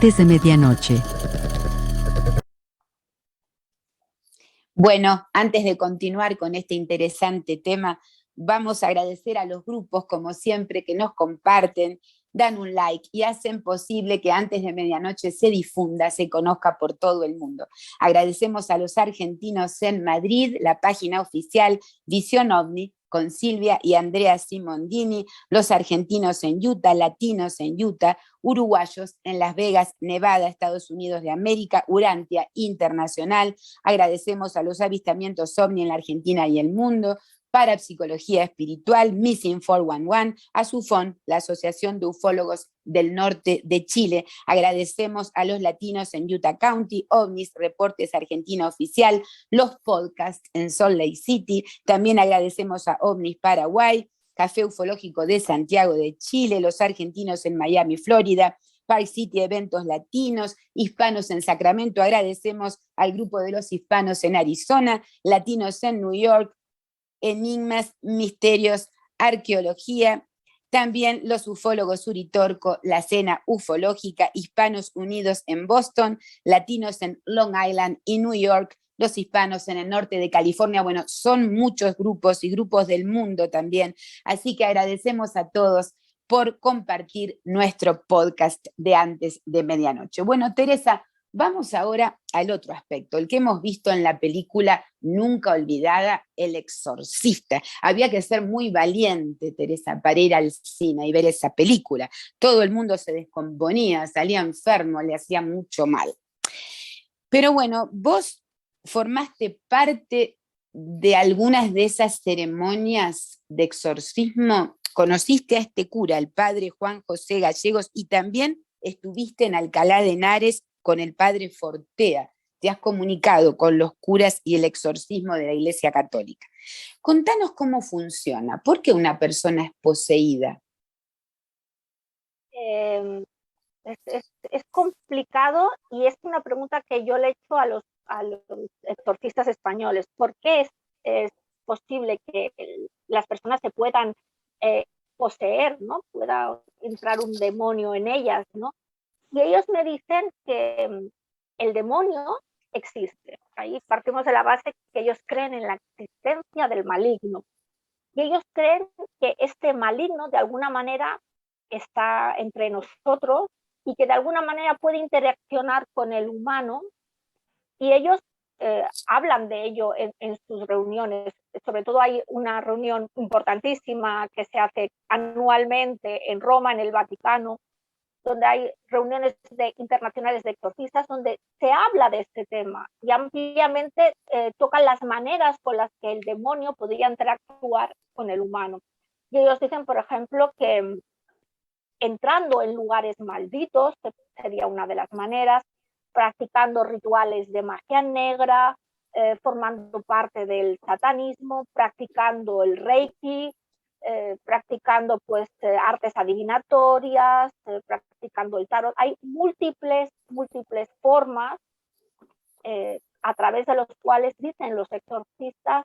antes de medianoche. Bueno, antes de continuar con este interesante tema, vamos a agradecer a los grupos, como siempre, que nos comparten, dan un like y hacen posible que antes de medianoche se difunda, se conozca por todo el mundo. Agradecemos a los argentinos en Madrid, la página oficial Visión OVNI, con Silvia y Andrea Simondini, los argentinos en Utah, latinos en Utah, uruguayos en Las Vegas, Nevada, Estados Unidos de América, Urantia Internacional. Agradecemos a los avistamientos OVNI en la Argentina y el mundo, Parapsicología Espiritual, Missing 411, a SUFON, la Asociación de Ufólogos del Norte de Chile. Agradecemos a los latinos en Utah County, OVNIS, Reportes Argentina Oficial, los podcasts en Salt Lake City. También agradecemos a OVNIS Paraguay, Café Ufológico de Santiago de Chile, los argentinos en Miami, Florida, Park City Eventos Latinos, hispanos en Sacramento. Agradecemos al grupo de los hispanos en Arizona, latinos en New York, Enigmas, Misterios, Arqueología, también los ufólogos Uritorco, la Cena Ufológica, Hispanos Unidos en Boston, latinos en Long Island y New York, los hispanos en el norte de California. Bueno, son muchos grupos y grupos del mundo también, así que agradecemos a todos por compartir nuestro podcast de antes de medianoche. Bueno, Teresa, vamos ahora al otro aspecto, el que hemos visto en la película nunca olvidada, El Exorcista. Había que ser muy valiente, Teresa, para ir al cine y ver esa película. Todo el mundo se descomponía, salía enfermo, le hacía mucho mal. Pero bueno, vos formaste parte de algunas de esas ceremonias de exorcismo. Conociste a este cura, el padre Juan José Gallegos, y también estuviste en Alcalá de Henares con el padre Fortea. Te has comunicado con los curas y el exorcismo de la Iglesia Católica. Contanos cómo funciona. ¿Por qué una persona es poseída? Es complicado y es una pregunta que yo le he hecho a los exorcistas españoles. ¿Por qué es posible que las personas se puedan poseer, ¿no? Pueda entrar un demonio en ellas, ¿no? Y ellos me dicen que el demonio existe. Ahí partimos de la base que ellos creen en la existencia del maligno. Y ellos creen que este maligno de alguna manera está entre nosotros y que de alguna manera puede interaccionar con el humano. Y ellos hablan de ello en sus reuniones. Sobre todo hay una reunión importantísima que se hace anualmente en Roma, en el Vaticano, donde hay reuniones internacionales de exorcistas, donde se habla de este tema y ampliamente tocan las maneras con las que el demonio podría interactuar con el humano. Y ellos dicen, por ejemplo, que entrando en lugares malditos, que sería una de las maneras, practicando rituales de magia negra, formando parte del satanismo, practicando el reiki, practicando pues artes adivinatorias, practicando el tarot. Hay múltiples formas a través de los cuales dicen los exorcistas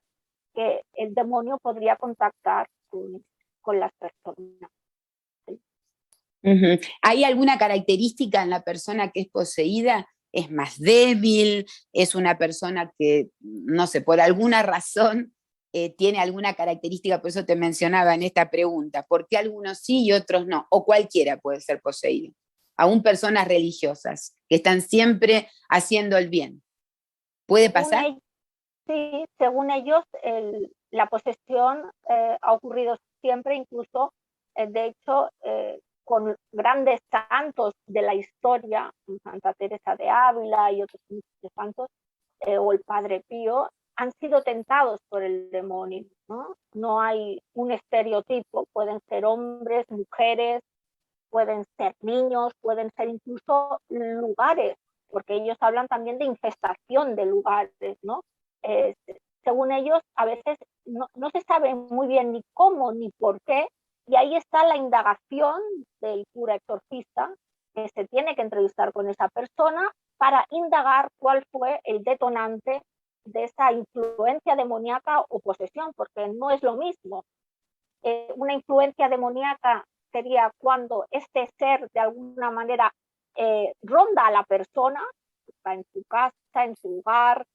que el demonio podría contactar con las personas. ¿Sí? Uh-huh. ¿Hay alguna característica en la persona que es poseída? ¿Es más débil? ¿Es una persona que, no sé, por alguna razón tiene alguna característica? Por eso te mencionaba en esta pregunta, ¿por qué algunos sí y otros no? O cualquiera puede ser poseído. Aún personas religiosas que están siempre haciendo el bien. ¿Puede pasar? Sí, según ellos, la posesión ha ocurrido siempre, incluso, de hecho, con grandes santos de la historia, Santa Teresa de Ávila y otros santos, o el Padre Pío, han sido tentados por el demonio, ¿no? No hay un estereotipo, pueden ser hombres, mujeres, pueden ser niños, pueden ser incluso lugares, porque ellos hablan también de infestación de lugares, ¿no? Según ellos, a veces no se sabe muy bien ni cómo ni por qué, y ahí está la indagación del cura exorcista, que se tiene que entrevistar con esa persona para indagar cuál fue el detonante de esa influencia demoníaca o posesión, porque no es lo mismo. Una influencia demoníaca sería cuando este ser de alguna manera ronda a la persona, está en su casa, en su hogar,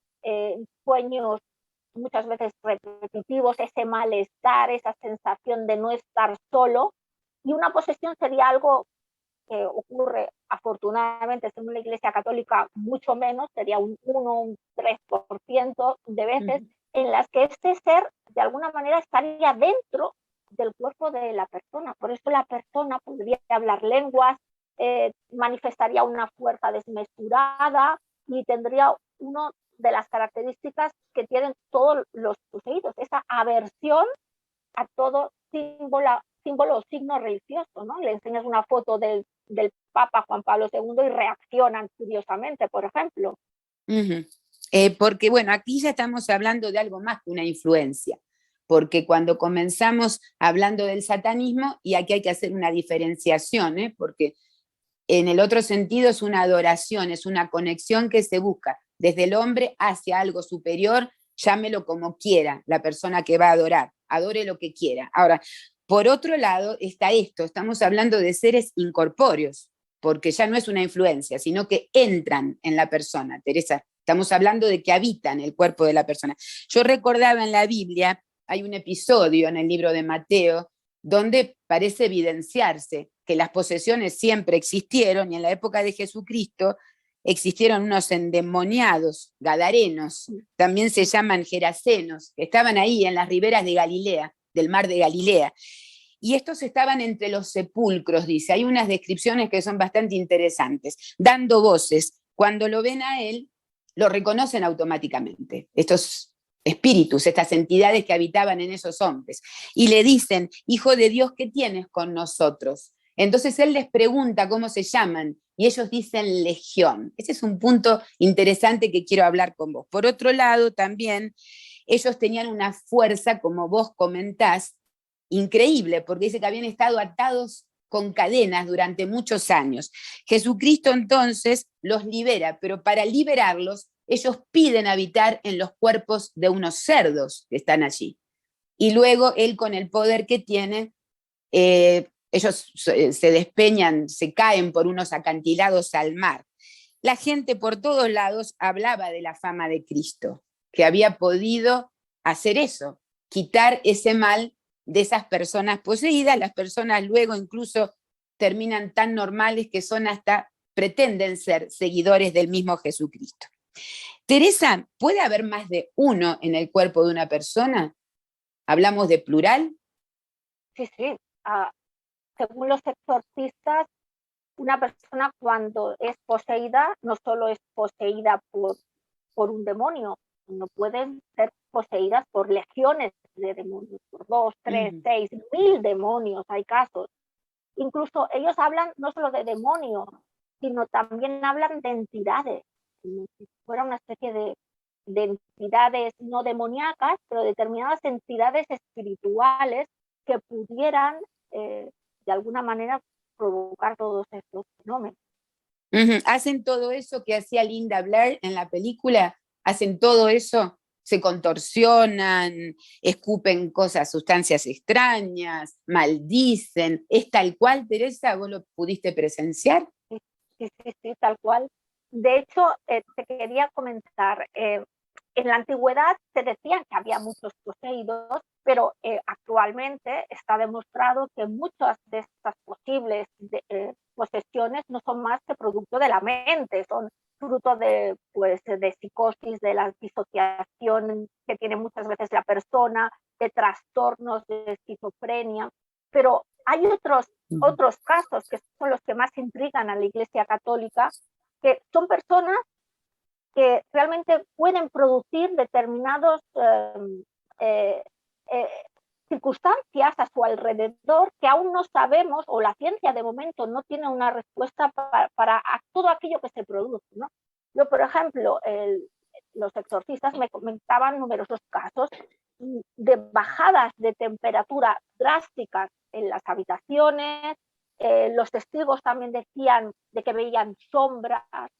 sueños muchas veces repetitivos, ese malestar, esa sensación de no estar solo, y una posesión sería algo que ocurre afortunadamente según la Iglesia Católica mucho menos, sería un 1, un 3% de veces, en las que este ser de alguna manera estaría dentro del cuerpo de la persona. Por eso la persona podría hablar lenguas, manifestaría una fuerza desmesurada y tendría una de las características que tienen todos los poseídos, esa aversión a todo símbolo o signo religioso, ¿no? Le enseñas una foto del Papa Juan Pablo II y reaccionan curiosamente, por ejemplo. Porque, bueno, aquí ya estamos hablando de algo más que una influencia, porque cuando comenzamos hablando del satanismo, y aquí hay que hacer una diferenciación, porque en el otro sentido es una adoración, es una conexión que se busca desde el hombre hacia algo superior, llámelo como quiera, la persona que va a adorar, adore lo que quiera. Ahora, por otro lado está esto, estamos hablando de seres incorpóreos, porque ya no es una influencia, sino que entran en la persona, Teresa. Estamos hablando de que habitan el cuerpo de la persona. Yo recordaba en la Biblia, hay un episodio en el libro de Mateo, donde parece evidenciarse que las posesiones siempre existieron, y en la época de Jesucristo existieron unos endemoniados gadarenos, también se llaman gerasenos, que estaban ahí en las riberas de Galilea, del mar de Galilea. Y estos estaban entre los sepulcros, dice. Hay unas descripciones que son bastante interesantes, dando voces. Cuando lo ven a él, lo reconocen automáticamente. Estos espíritus, estas entidades que habitaban en esos hombres. Y le dicen, Hijo de Dios, ¿qué tienes con nosotros? Entonces él les pregunta cómo se llaman y ellos dicen Legión. Ese es un punto interesante que quiero hablar con vos. Por otro lado, también ellos tenían una fuerza, como vos comentás, increíble, porque dice que habían estado atados con cadenas durante muchos años. Jesucristo entonces los libera, pero para liberarlos, ellos piden habitar en los cuerpos de unos cerdos que están allí. Y luego él, con el poder que tiene, ellos se despeñan, se caen por unos acantilados al mar. La gente por todos lados hablaba de la fama de Cristo, que había podido hacer eso, quitar ese mal de esas personas poseídas. Las personas luego incluso terminan tan normales que son hasta, pretenden ser seguidores del mismo Jesucristo. Teresa, ¿puede haber más de uno en el cuerpo de una persona? ¿Hablamos de plural? Sí. Según los exorcistas, una persona cuando es poseída no solo es poseída por un demonio, no pueden ser poseídas por legiones de demonios, por 2, 3, 6, 1000 demonios, hay casos. Incluso ellos hablan no solo de demonios, sino también hablan de entidades, como si fuera una especie de entidades no demoníacas, pero determinadas entidades espirituales que pudieran de alguna manera provocar todos estos fenómenos. ¿Hacen todo eso que hacía Linda Blair en la película? ¿Hacen todo eso? ¿Se contorsionan, escupen cosas, sustancias extrañas, maldicen? ¿Es tal cual, Teresa? ¿Vos lo pudiste presenciar? Sí, tal cual. De hecho, te quería comentar, en la antigüedad se decía que había muchos poseídos, pero actualmente está demostrado que muchas de estas posibles posesiones no son más que producto de la mente, son fruto de psicosis, de la disociación que tiene muchas veces la persona, de trastornos de esquizofrenia, pero hay otros casos que son los que más intrigan a la Iglesia Católica, que son personas que realmente pueden producir determinados circunstancias a su alrededor que aún no sabemos, o la ciencia de momento no tiene una respuesta para todo aquello que se produce, ¿no? Yo, por ejemplo, los exorcistas me comentaban numerosos casos de bajadas de temperatura drásticas en las habitaciones. Los testigos también decían de que veían sombras.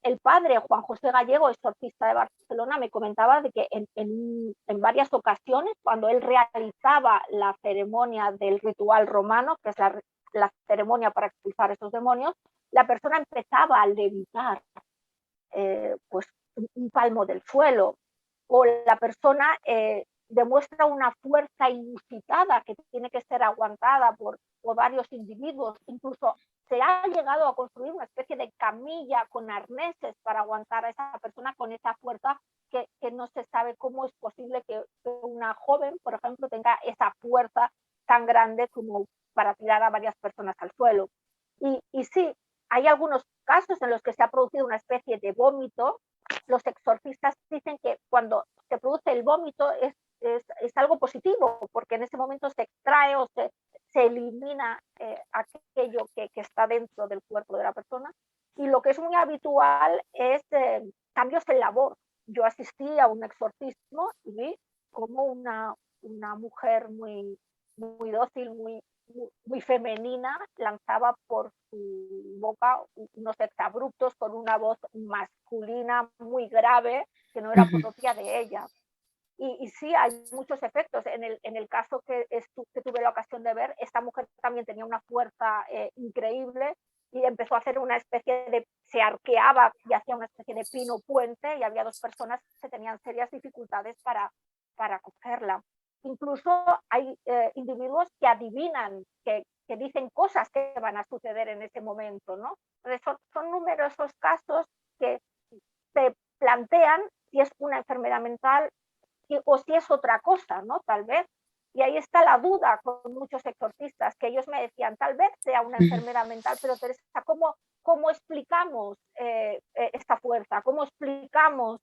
El padre Juan José Gallego, exorcista de Barcelona, me comentaba de que en varias ocasiones, cuando él realizaba la ceremonia del ritual romano, que es la ceremonia para expulsar esos demonios, la persona empezaba a levitar pues un palmo del suelo, o la persona demuestra una fuerza inusitada que tiene que ser aguantada por varios individuos. Incluso se ha llegado a construir una especie de camilla con arneses para aguantar a esa persona con esa fuerza que no se sabe cómo es posible que una joven, por ejemplo, tenga esa fuerza tan grande como para tirar a varias personas al suelo. Y sí, hay algunos casos en los que se ha producido una especie de vómito. Los exorcistas dicen que cuando se produce el vómito es algo positivo, porque en ese momento se extrae o se elimina aquello que está dentro del cuerpo de la persona. Y lo que es muy habitual es cambios en la voz. Yo asistí a un exorcismo y vi como una mujer muy, muy dócil, muy femenina, lanzaba por su boca unos exabruptos con una voz masculina muy grave que no era propia de ella. Y sí, hay muchos efectos. En el caso que tuve la ocasión de ver, esta mujer también tenía una fuerza increíble y empezó a hacer una especie se arqueaba y hacía una especie de pino puente, y había dos personas que tenían serias dificultades para cogerla. Incluso hay individuos que adivinan, que dicen cosas que van a suceder en ese momento, ¿no? Entonces son numerosos casos que se plantean si es una enfermedad mental o si es otra cosa, ¿no? Tal vez. Y ahí está la duda con muchos exorcistas, que ellos me decían, tal vez sea una enfermedad mental, pero Teresa, ¿cómo explicamos esta fuerza? ¿Cómo explicamos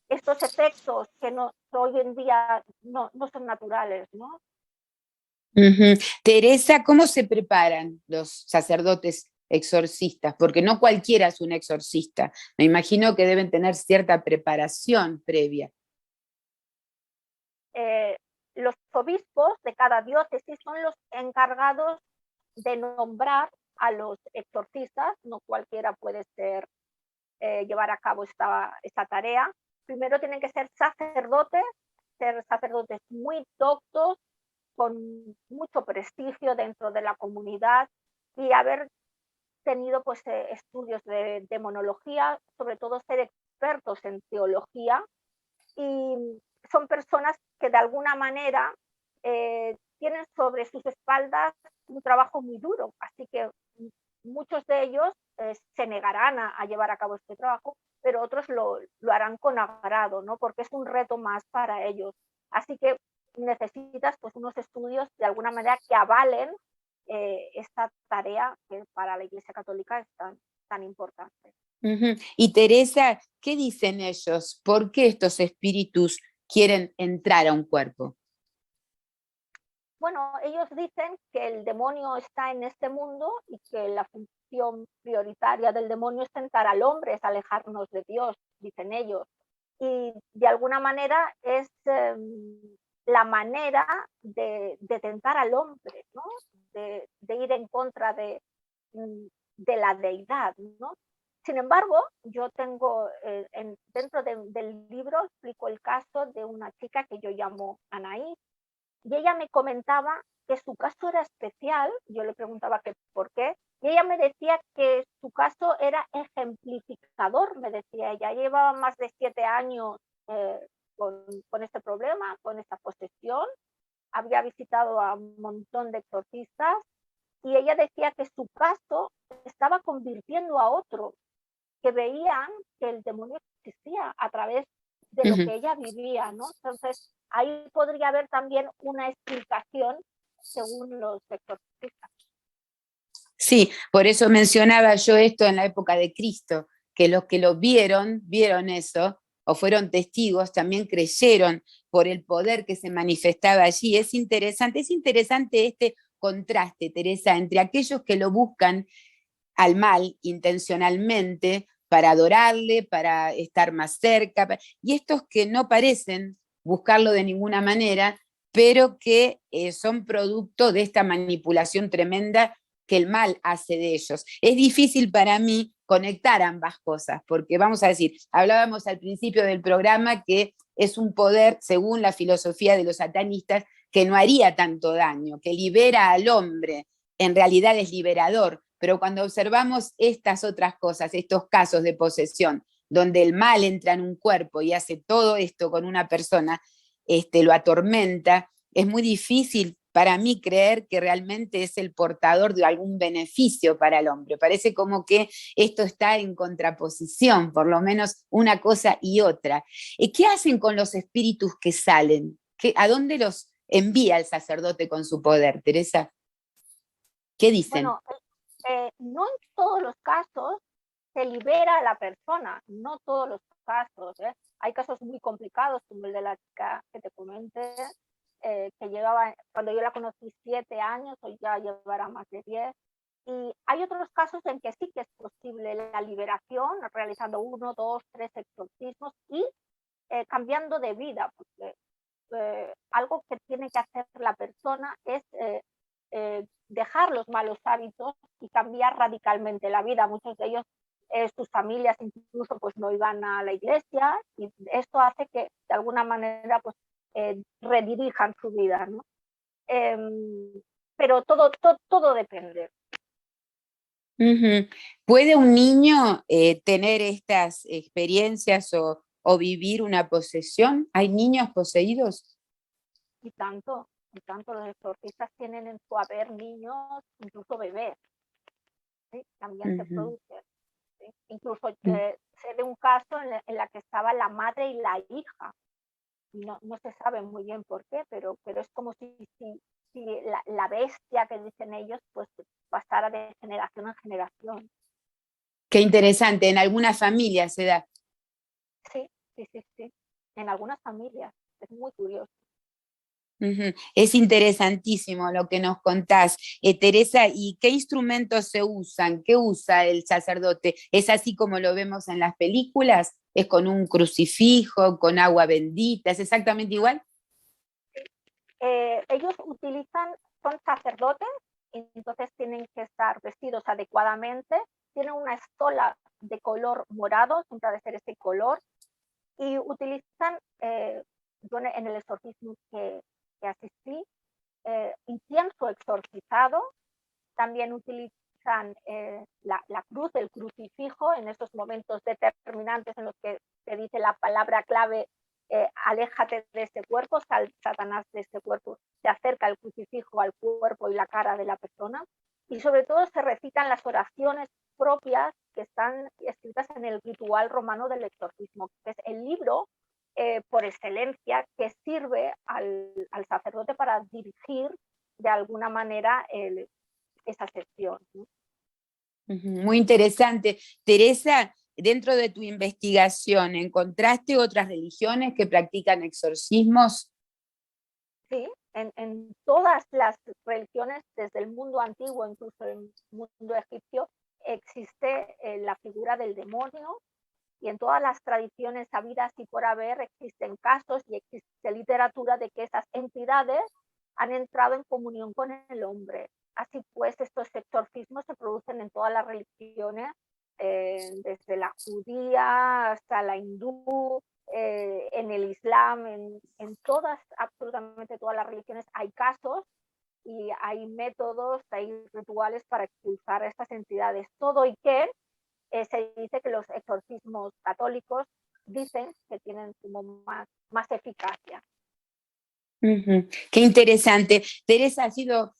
estos efectos que hoy en día no son naturales, ¿no? Teresa, ¿cómo se preparan los sacerdotes exorcistas? Porque no cualquiera es un exorcista. Me imagino que deben tener cierta preparación previa. Los obispos de cada diócesis son los encargados de nombrar a los exorcistas. No cualquiera puede llevar a cabo esta tarea. Primero tienen que ser sacerdotes muy doctos, con mucho prestigio dentro de la comunidad, y haber tenido pues estudios de demonología, sobre todo ser expertos en teología. Y son personas que de alguna manera tienen sobre sus espaldas un trabajo muy duro, así que muchos de ellos se negarán a llevar a cabo este trabajo, pero otros lo harán con agrado, ¿no? Porque es un reto más para ellos. Así que necesitas pues unos estudios de alguna manera que avalen esta tarea que para la Iglesia Católica es tan importante. Y Teresa, ¿qué dicen ellos? ¿Por qué estos espíritus quieren entrar a un cuerpo? Bueno, ellos dicen que el demonio está en este mundo y que la función prioritaria del demonio es tentar al hombre, es alejarnos de Dios, dicen ellos. Y de alguna manera es la manera de tentar al hombre, ¿no? De ir en contra de la deidad, ¿no? Sin embargo, yo tengo, dentro del libro, explico el caso de una chica que yo llamo Anaí, y ella me comentaba que su caso era especial. Yo le preguntaba que por qué, y ella me decía que su caso era ejemplificador. Me decía, ella llevaba más de 7 años con este problema, con esta posesión, había visitado a un montón de exorcistas, y ella decía que su caso estaba convirtiendo a otros, que veían que el demonio existía a través de lo que ella vivía, ¿no? Entonces, ahí podría haber también una explicación según los exorcistas. Sí, por eso mencionaba yo esto en la época de Cristo, que los que lo vieron eso, o fueron testigos, también creyeron por el poder que se manifestaba allí. Es interesante este contraste, Teresa, entre aquellos que lo buscan al mal intencionalmente para adorarle, para estar más cerca, y estos que no parecen buscarlo de ninguna manera, pero que son producto de esta manipulación tremenda que el mal hace de ellos. Es difícil para mí conectar ambas cosas, porque vamos a decir, hablábamos al principio del programa que es un poder, según la filosofía de los satanistas, que no haría tanto daño, que libera al hombre, en realidad es liberador, pero cuando observamos estas otras cosas, estos casos de posesión, donde el mal entra en un cuerpo y hace todo esto con una persona, lo atormenta, es muy difícil para mí creer que realmente es el portador de algún beneficio para el hombre. Parece como que esto está en contraposición, por lo menos una cosa y otra. ¿Qué hacen con los espíritus que salen? ¿A dónde los envía el sacerdote con su poder, Teresa? ¿Qué dicen? Bueno, no en todos los casos se libera a la persona, no todos los casos. Hay casos muy complicados, como el de la chica que te comenté, que llevaba, cuando yo la conocí, 7 años, hoy ya llevará más de 10. Y hay otros casos en que sí que es posible la liberación, realizando 1, 2, 3 exorcismos y cambiando de vida, porque algo que tiene que hacer la persona es dejar los malos hábitos y cambiar radicalmente la vida. Muchos de ellos, sus familias incluso, pues no iban a la iglesia, y esto hace que de alguna manera pues redirijan su vida, ¿no? Pero todo depende. ¿Puede un niño tener estas experiencias o vivir una posesión? ¿Hay niños poseídos? Y tanto los exorcistas tienen en su haber niños, incluso bebés, ¿sí? También se produce. ¿Sí? Incluso sé de un caso en la que estaba la madre y la hija. No se sabe muy bien por qué, pero es como si la bestia que dicen ellos pues pasara de generación en generación. Qué interesante, en algunas familias se da. Sí. En algunas familias. Es muy curioso. Es interesantísimo lo que nos contás. Teresa, ¿y qué instrumentos se usan? ¿Qué usa el sacerdote? ¿Es así como lo vemos en las películas? ¿Es con un crucifijo, con agua bendita? ¿Es exactamente igual? Ellos son sacerdotes, entonces tienen que estar vestidos adecuadamente. Tienen una estola de color morado, siempre ha de ser ese color, y utilizan, en el exorcismo que asistí, incienso exorcizado. También utilizan la cruz, el crucifijo, en esos momentos determinantes en los que se dice la palabra clave, aléjate de este cuerpo, Satanás de este cuerpo, se acerca el crucifijo al cuerpo y la cara de la persona. Y sobre todo se recitan las oraciones propias que están escritas en el ritual romano del exorcismo, que es el libro por excelencia que sirve al sacerdote para dirigir de alguna manera esa sesión, ¿no? Muy interesante. Teresa, dentro de tu investigación, ¿encontraste otras religiones que practican exorcismos? Sí, en todas las religiones, desde el mundo antiguo, incluso el mundo egipcio, existe la figura del demonio, y en todas las tradiciones habidas y por haber existen casos y existe literatura de que esas entidades han entrado en comunión con el hombre. Así pues, estos exorcismos se producen en todas las religiones, desde la judía hasta la hindú, en el islam, en todas, absolutamente todas las religiones hay casos y hay métodos, hay rituales para expulsar a estas entidades. Todo y que se dice que los exorcismos católicos dicen que tienen como más eficacia. Qué interesante. Teresa, ha sido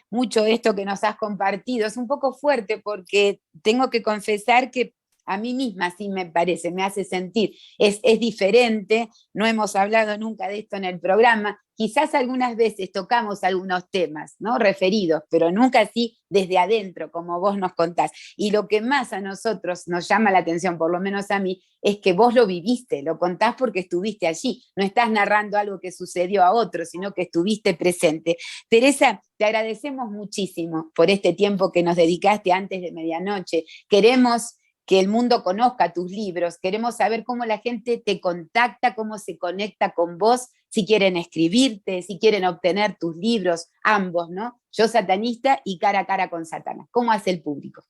mucho esto que nos has compartido. Es un poco fuerte porque tengo que confesar que a mí misma sí me parece, me hace sentir. Es diferente, no hemos hablado nunca de esto en el programa. Quizás algunas veces tocamos algunos temas, ¿no? Referidos, pero nunca así desde adentro, como vos nos contás. Y lo que más a nosotros nos llama la atención, por lo menos a mí, es que vos lo viviste, lo contás porque estuviste allí. No estás narrando algo que sucedió a otro, sino que estuviste presente. Teresa, te agradecemos muchísimo por este tiempo que nos dedicaste antes de medianoche. Queremos que el mundo conozca tus libros, queremos saber cómo la gente te contacta, cómo se conecta con vos, si quieren escribirte, si quieren obtener tus libros, ambos, ¿no? Yo satanista y cara a cara con Satanás. ¿Cómo hace el público?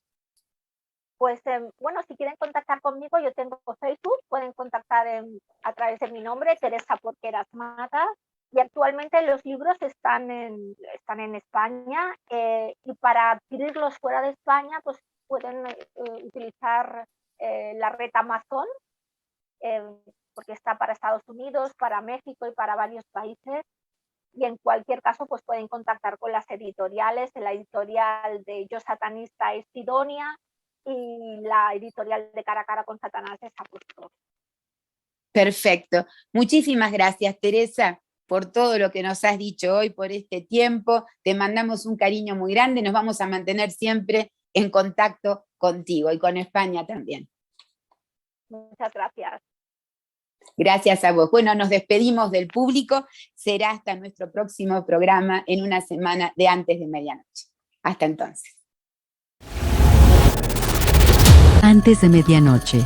Pues bueno, si quieren contactar conmigo, yo tengo Facebook, pueden contactar a través de mi nombre, Teresa Porqueras Matas, Y actualmente los libros están en España, y para adquirirlos fuera de España pues pueden utilizar la red Amazon, porque está para Estados Unidos, para México y para varios países. Y en cualquier caso pues pueden contactar con las editoriales. La editorial de Yo Satanista es Sidonia y la editorial de Cara a Cara con Satanás es Apóstol. Perfecto. Muchísimas gracias, Teresa, por todo lo que nos has dicho hoy, por este tiempo. Te mandamos un cariño muy grande. Nos vamos a mantener siempre en contacto contigo y con España también. Muchas gracias. Gracias a vos. Bueno, nos despedimos del público. Será hasta nuestro próximo programa en una semana de antes de medianoche. Hasta entonces. Antes de medianoche.